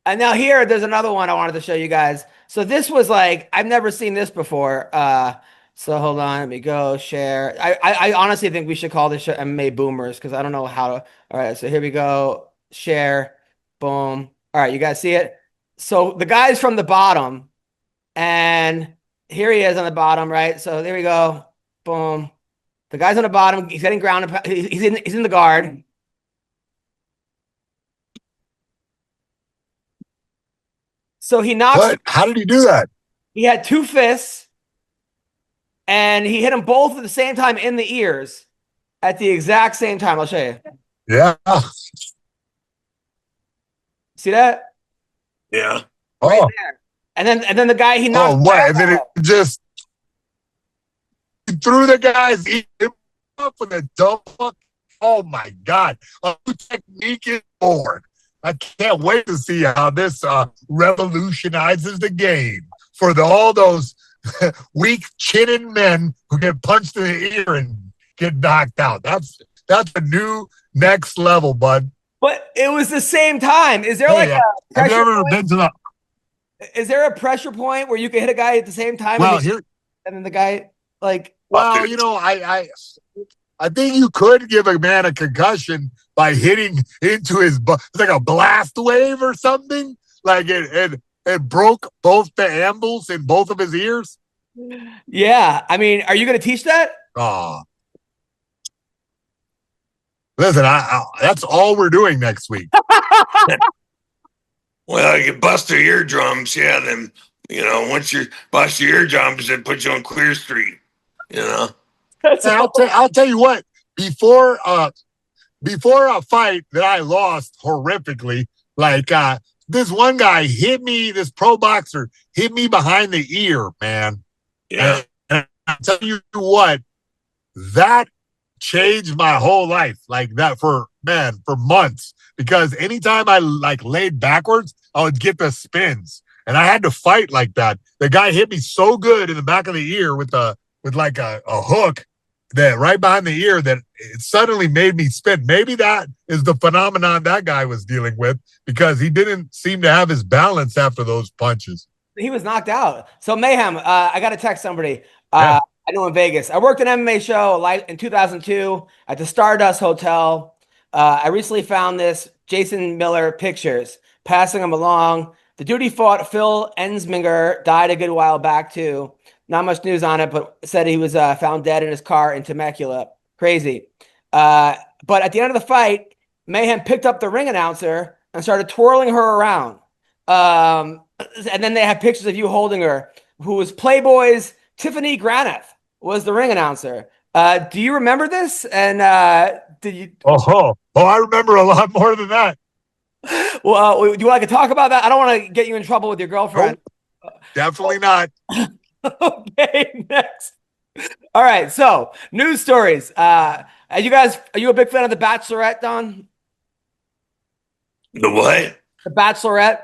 And now there's another one I wanted to show you guys. So this was like, I've never seen this before. So hold on, let me go share. I honestly think we should call this show MMA Boomers because I don't know how to. All right, so here we go. Share, boom. All right, you guys see it? So the guy's from the bottom, and here he is on the bottom, right? So there we go. Boom. The guy's on the bottom. He's getting grounded. He's in the guard. So he knocks. What? How did he do that? He had two fists, and he hit them both at the same time in the ears at the exact same time. I'll show you. Yeah. See that? Yeah. Right there. And then the guy he knocked. Oh, what? And then it just threw the guy's ear up with a dumb fuck. Oh my God. A new technique is born. I can't wait to see how this revolutionizes the game for all those weak chinning men who get punched in the ear and get knocked out. That's a new next level, bud. But it was the same time. Is there Have you ever point? been to the? Is there a pressure point where you can hit a guy at the same time? Well, and then the guy like. Well, I think you could give a man a concussion by hitting into his butt. It's like a blast wave or something. Like it broke both the ambles in both of his ears. Yeah, I mean, are you going to teach that? Oh, listen, that's all we're doing next week. Well, you bust their eardrums, yeah. Then once you bust your eardrums, they put you on Clear Street. I'll tell you what. Before a fight that I lost horrifically, like this one guy hit me. This pro boxer hit me behind the ear, man. Yeah. And I'll tell you what, that changed my whole life. Like that for months. Because anytime I laid backwards, I would get the spins, and I had to fight like that. The guy hit me so good in the back of the ear with a hook that right behind the ear that it suddenly made me spin. Maybe that is the phenomenon that guy was dealing with, because he didn't seem to have his balance after those punches. He was knocked out. So Mayhem, I got to text somebody. I know in Vegas. I worked an MMA show in 2002 at the Stardust Hotel. I recently found this Jason Miller pictures, passing them along. The dude he fought, Phil Ensminger, died a good while back too. Not much news on it, but said he was found dead in his car in Temecula. Crazy. But at the end of the fight, Mayhem picked up the ring announcer and started twirling her around. And then they have pictures of you holding her, who was Playboy's Tiffany Graneth, was the ring announcer. Do you remember this? And did you? Oh, I remember a lot more than that. Well, do you want to talk about that? I don't want to get you in trouble with your girlfriend. Nope, definitely not. Okay, next. All right, so news stories. Are you a big fan of The Bachelorette, Don? The what? The Bachelorette?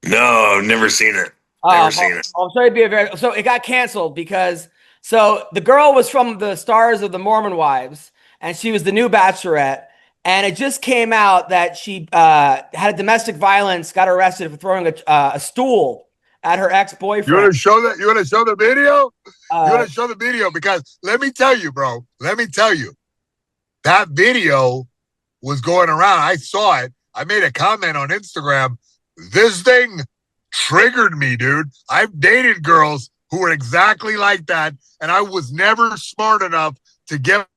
No, I've never seen it. Never seen it. I'm sorry to be so it got canceled because the girl was from the stars of the Mormon Wives, and she was the new Bachelorette. And it just came out that she had a domestic violence, got arrested for throwing a stool at her ex-boyfriend. You want to show that? You want to show the video? You want to show the video? Because let me tell you, bro. Let me tell you. That video was going around. I saw it. I made a comment on Instagram. This thing triggered me, dude. I've dated girls who were exactly like that, and I was never smart enough to get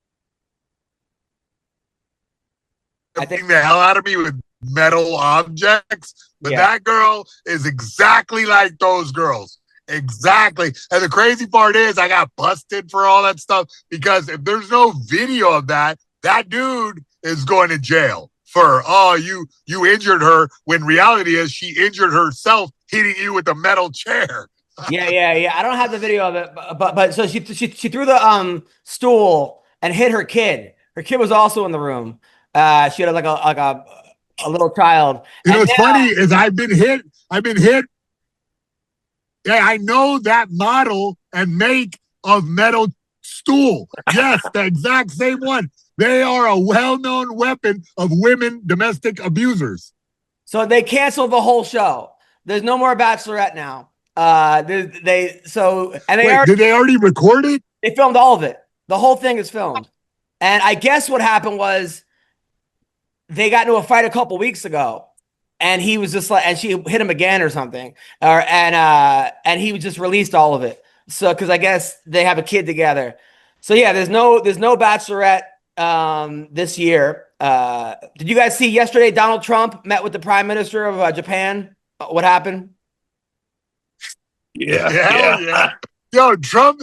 the hell out of me with metal objects. But that girl is exactly like those girls. Exactly. And the crazy part is I got busted for all that stuff, because if there's no video of that, that dude is going to jail for, you injured her, when reality is she injured herself hitting you with a metal chair. Yeah. I don't have the video of it, but so she threw the stool and hit her kid. Her kid was also in the room. She had like a little child. You know, what's funny is I've been hit. Yeah, I know that model and make of metal stool. Yes, the exact same one. They are a well-known weapon of women domestic abusers. So they canceled the whole show. There's no more Bachelorette now. Did they already record it? They filmed all of it. The whole thing is filmed. And I guess what happened was they got into a fight a couple weeks ago, and he was just like, and she hit him again or something, and he just released all of it. So, because I guess they have a kid together. So yeah, there's no Bachelorette this year. Did you guys see yesterday? Donald Trump met with the Prime Minister of Japan. What happened? Yeah. Yo, Trump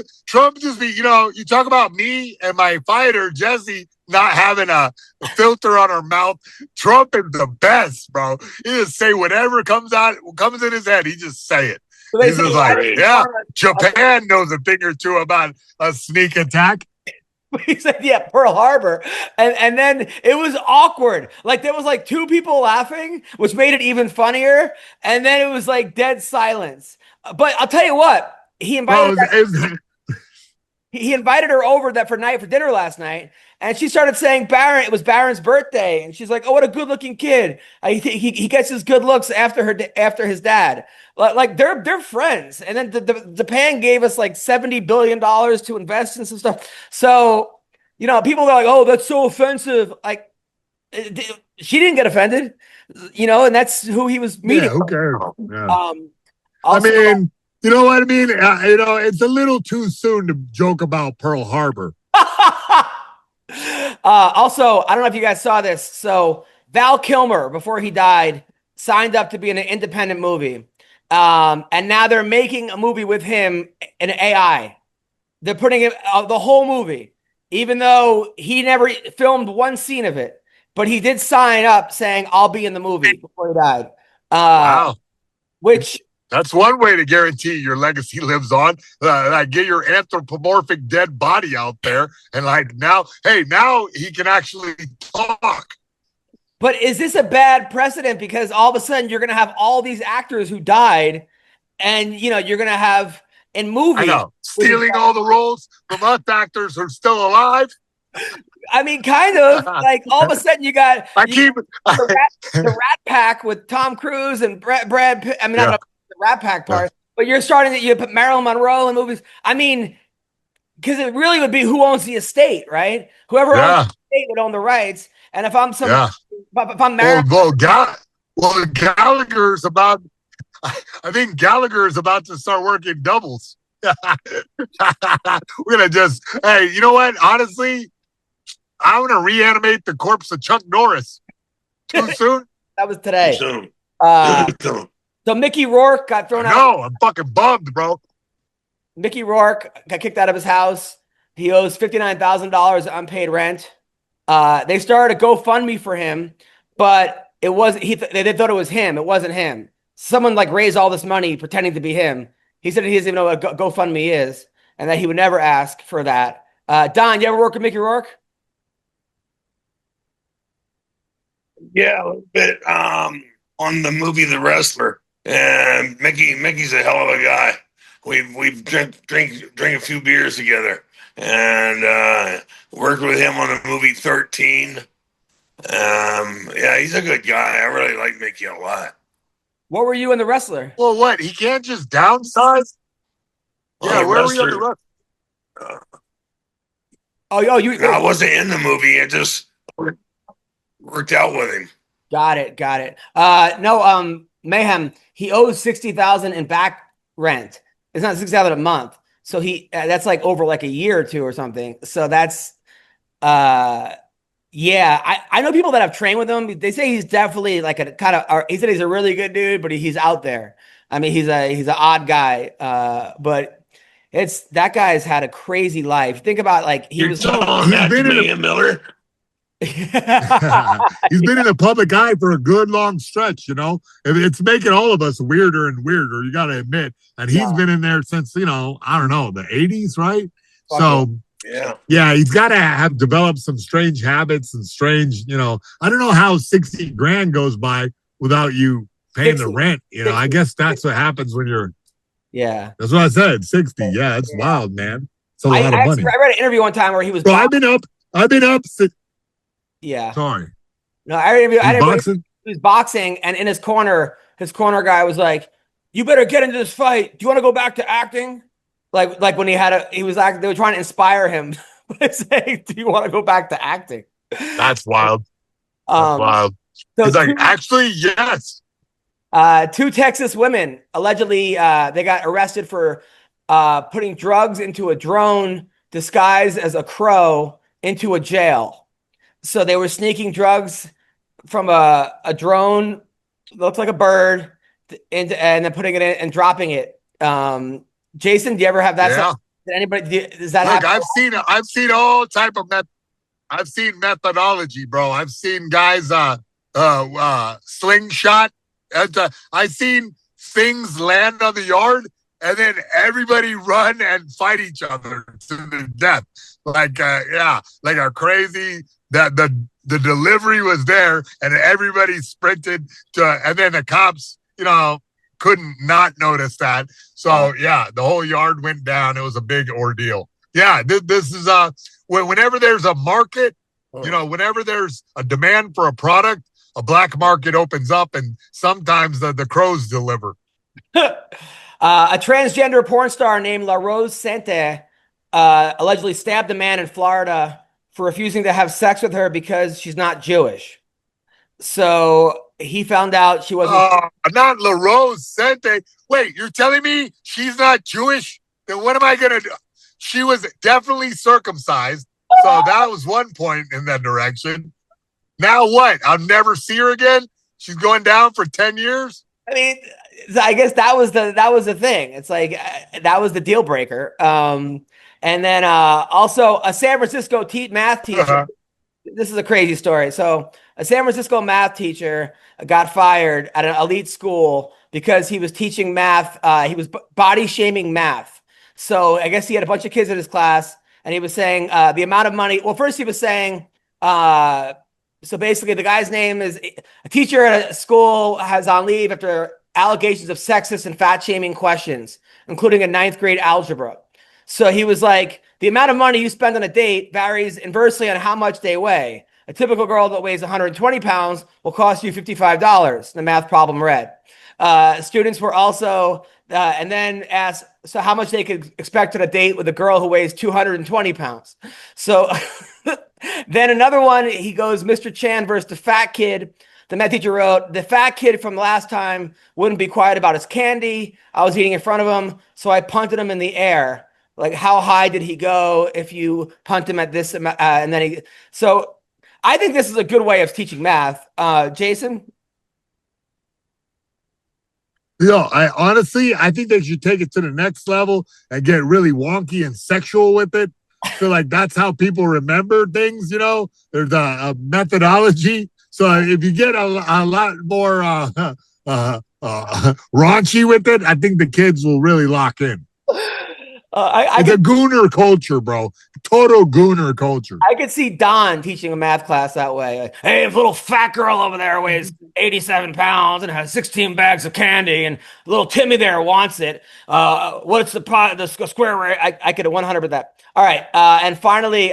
just be, you talk about me and my fighter, Jesse, not having a filter on her mouth. Trump is the best, bro. He just say whatever comes in his head. He just say it. So he's just like, yeah, Japan knows a thing or two about a sneak attack. He said, yeah, Pearl Harbor. And then it was awkward. Like there was like two people laughing, which made it even funnier. And then it was like dead silence. But I'll tell you what, he Bro, invited he invited her over for dinner last night, and she started saying it was Baron's birthday, and she's like, "Oh, what a good-looking kid! He gets his good looks after his dad." Like they're friends, and then Japan gave us like $70 billion to invest in some stuff. So people are like, "Oh, that's so offensive." Like she didn't get offended, and that's who he was meeting. Yeah, who cares? Yeah. Also, I mean, you know what I mean? It's a little too soon to joke about Pearl Harbor. Also, I don't know if you guys saw this. So Val Kilmer, before he died, signed up to be in an independent movie. And now they're making a movie with him in AI. They're putting it the whole movie, even though he never filmed one scene of it. But he did sign up saying, "I'll be in the movie" before he died. Wow. Which That's one way to guarantee your legacy lives on. Like get your anthropomorphic dead body out there, and now he can actually talk. But is this a bad precedent? Because all of a sudden you're going to have all these actors who died, and you're going to have in movies. I know, stealing all the roles from us actors who are still alive. I mean, kind of like all of a sudden you got the Rat Pack with Tom Cruise and Brad Pitt. I mean, not the Rat Pack part, but you're starting to put Marilyn Monroe in movies. I mean, because it really would be who owns the estate, right? Whoever owns the estate would own the rights. And if I'm if I'm Marilyn, Gallagher's about. I think Gallagher is about to start working doubles. We're gonna hey, you know what? Honestly, I'm gonna reanimate the corpse of Chuck Norris. Too soon? That was today. Too soon. So Mickey Rourke got thrown out. No, I'm fucking bummed, bro. Mickey Rourke got kicked out of his house. He owes $59,000 unpaid rent. They started a GoFundMe for him, but it wasn't. They thought it was him. It wasn't him. Someone raised all this money pretending to be him. He said he doesn't even know what GoFundMe is, and that he would never ask for that. Don, you ever work with Mickey Rourke? Yeah, a little bit. On the movie The Wrestler, and Mickey's a hell of a guy. We've drink a few beers together, and worked with him on the movie 13. Yeah, he's a good guy. I really like Mickey a lot. What were you in The Wrestler? Well, what? He can't just downsize? Yeah, where were you on The Wrestler? I wasn't in the movie. It just worked out with him. Got it. No, Mayhem. He owes $60,000 in back rent. It's not $60,000 a month. So that's over a year or two or something. So that's yeah. I know people that have trained with him. They say he's definitely he said he's a really good dude, but he's out there. I mean, he's an odd guy. But that guy's had a crazy life. Think about he's Miller. He's been in the public eye for a good long stretch, It's making all of us weirder and weirder, you got to admit. And he's been in there since, I don't know, the 80s, right? Yeah, he's got to have developed some strange habits and strange, I don't know how 60 grand goes by without you paying 60, the rent. 60. I guess that's what happens when you're. Yeah. That's what I said. 60. Yeah, it's wild, man. It's a lot of money. I read an interview one time where he was. So I've been up. Yeah. Sorry. No, I boxing. He was boxing, and in his corner guy was like, "You better get into this fight. Do you want to go back to acting?" Like when they were trying to inspire him by saying, "Do you want to go back to acting?" That's wild. That's wild. So he's actually, yes. 2 Texas women allegedly they got arrested for putting drugs into a drone disguised as a crow into a jail. So they were sneaking drugs from a drone, looks like a bird, and then putting it in and dropping it. Jason, do you ever have that? Yeah. Did anybody? Does that happen? I've seen all type of I've seen methodology, bro. I've seen guys slingshot. I've seen things land on the yard and then everybody run and fight each other to the death. Like a crazy. That the delivery was there and everybody sprinted and then the cops, couldn't not notice that. So yeah, the whole yard went down. It was a big ordeal. Yeah, this is whenever there's a market, whenever there's a demand for a product, a black market opens up, and sometimes the crows deliver. A transgender porn star named La Rose Sante allegedly stabbed a man in Florida for refusing to have sex with her because she's not Jewish. So he found out she wasn't. Not La Rose Sante. Wait, you're telling me she's not Jewish? Then what am I going to do? She was definitely circumcised. So that was one point in that direction. Now what? I'll never see her again? She's going down for 10 years? I mean, I guess that was the thing. It's like that was the deal breaker. And then also a San Francisco math teacher. Uh-huh. This is a crazy story. So a San Francisco math teacher got fired at an elite school because he was teaching math. He was body shaming math. So I guess he had a bunch of kids in his class, and he was saying the amount of money. Well, first he was saying, so basically the guy's name is a teacher at a school has on leave after allegations of sexist and fat shaming questions, including a 9th grade algebra. So he was like, the amount of money you spend on a date varies inversely on how much they weigh. A typical girl that weighs 120 pounds will cost you $55. The math problem read. Students were also, and then asked, so how much they could expect on a date with a girl who weighs 220 pounds. So then another one, he goes, Mr. Chan versus the fat kid. The math teacher wrote, the fat kid from last time wouldn't be quiet about his candy. I was eating in front of him, so I punted him in the air. Like, how high did he go if you punt him at this? And then so I think this is a good way of teaching math. Jason? I think they should take it to the next level and get really wonky and sexual with it. I feel like that's how people remember things, There's a methodology. So if you get a lot more raunchy with it, I think the kids will really lock in. It's a gooner culture, bro. Total gooner culture. I could see Don teaching a math class that way. Like, hey, if little fat girl over there weighs 87 pounds and has 16 bags of candy, and little Timmy there wants it, what's the square root? I could have 100 with that. All right. And finally,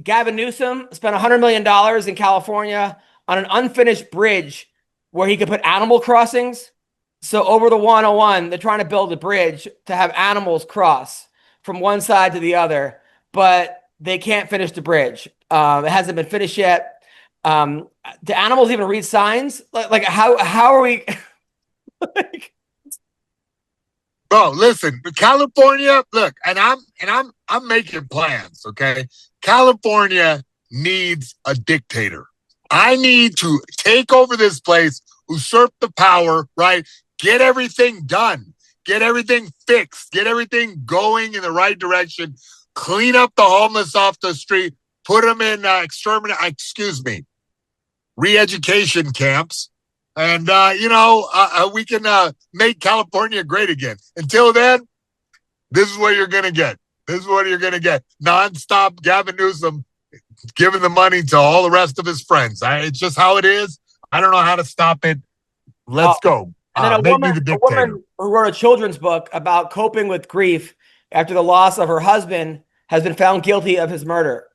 Gavin Newsom spent $100 million in California on an unfinished bridge where he could put animal crossings. So over the 101, they're trying to build a bridge to have animals cross from one side to the other, but they can't finish the bridge. It hasn't been finished yet. Do animals even read signs? Like how are we? Bro, listen, California, look, and I'm making plans, okay? California needs a dictator. I need to take over this place, usurp the power, right? Get everything done. Get everything fixed. Get everything going in the right direction. Clean up the homeless off the street. Put them in re-education camps. And, we can make California great again. Until then, this is what you're going to get. This is what you're going to get. Nonstop Gavin Newsom giving the money to all the rest of his friends. It's just how it is. I don't know how to stop it. Let's go. And then a woman who wrote a children's book about coping with grief after the loss of her husband has been found guilty of his murder.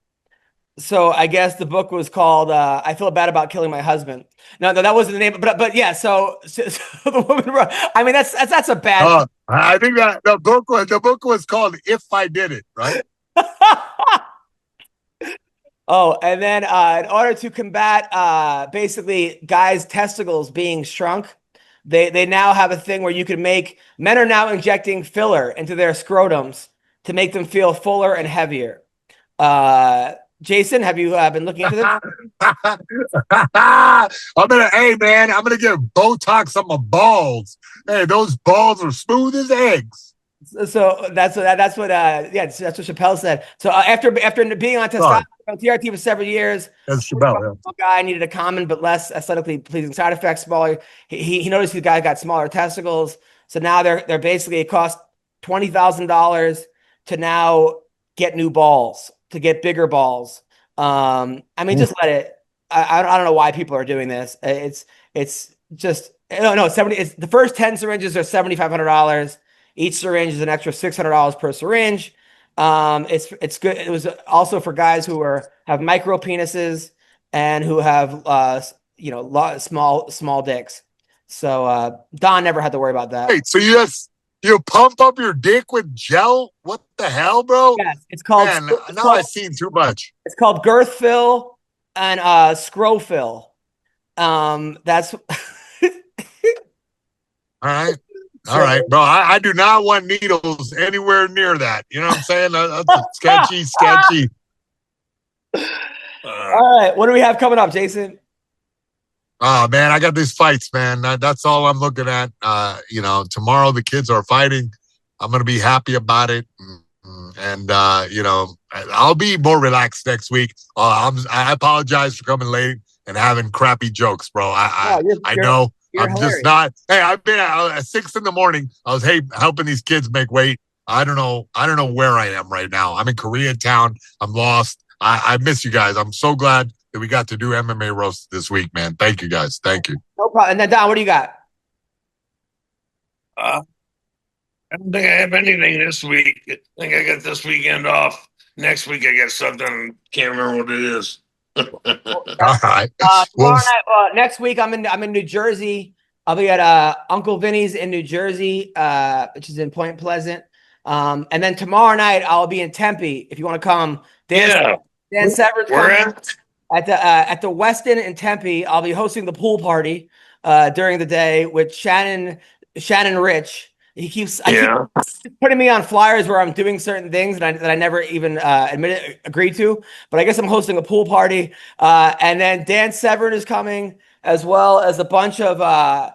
So I guess the book was called I Feel Bad About Killing My Husband. No, that wasn't the name, but yeah. So the woman wrote. I mean, that's a bad. I think that the book was called If I Did It, right? Oh, and then in order to combat basically guys' testicles being shrunk, they now have a thing where you can men are now injecting filler into their scrotums to make them feel fuller and heavier. Jason, have you been looking into this? I'm gonna get Botox on my balls. Hey, those balls are smooth as eggs. So that's what Chappelle said. So after being on testosterone TRT for several years, that's Chappelle. Yeah. Guy needed a common but less aesthetically pleasing side effect. Smaller. He noticed the guy got smaller testicles. So now they're basically, it costs $20,000 to now get new balls, to get bigger balls. Just let it. I don't know why people are doing this. It's just No, 70. It's the first 10 syringes are $7,500. Each syringe is an extra $600 per syringe. It's good. It was also for guys who have micro penises and who have small dicks. So Don never had to worry about that. Wait, so you pump up your dick with gel? What the hell, bro? Yes, it's called. Man, now I've seen too much. It's called girth fill and scro fill. That's All right, bro. I do not want needles anywhere near that. You know what I'm saying? That's sketchy. All right, what do we have coming up, Jason? Oh man, I got these fights, man. That's all I'm looking at. Tomorrow the kids are fighting. I'm gonna be happy about it, and I'll be more relaxed next week. I apologize for coming late and having crappy jokes, bro. I know. I'm hilarious. Just not. Hey, I've been at 6 a.m. I was helping these kids make weight. I don't know where I am right now. I'm in Koreatown. I'm lost. I miss you guys. I'm so glad that we got to do MMA Roast this week, man. Thank you guys. Thank you. No problem. And then Don, what do you got? I don't think I have anything this week. I think I got this weekend off. Next week I got something. Can't remember what it is. All right. Tomorrow night, next week I'm in New Jersey. I'll be at Uncle Vinny's in New Jersey, which is in Point Pleasant. And then tomorrow night I'll be in Tempe. If you want to come, Dan Severn's coming at the Westin in Tempe. I'll be hosting the pool party during the day with Shannon Rich. I keep putting me on flyers where I'm doing certain things that I never even agreed to. But I guess I'm hosting a pool party. And then Dan Severn is coming, as well as a bunch of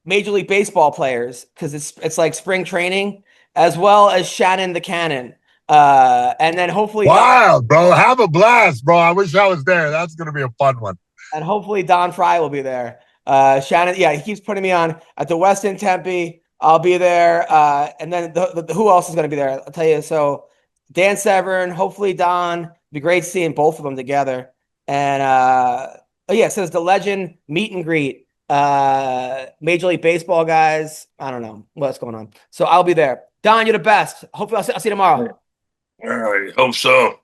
Major League Baseball players, because it's like spring training, as well as Shannon the Cannon. And then hopefully bro. Have a blast, bro. I wish I was there. That's gonna be a fun one. And hopefully Don Fry will be there. Shannon, he keeps putting me on at the Westin Tempe. I'll be there. And then who else is going to be there? I'll tell you. So Dan Severn, hopefully Don. It'd be great seeing both of them together. And it says the Legend meet and greet. Major League Baseball guys. I don't know what's going on. So I'll be there. Don, you're the best. Hopefully I'll see you tomorrow. All right. Hope so.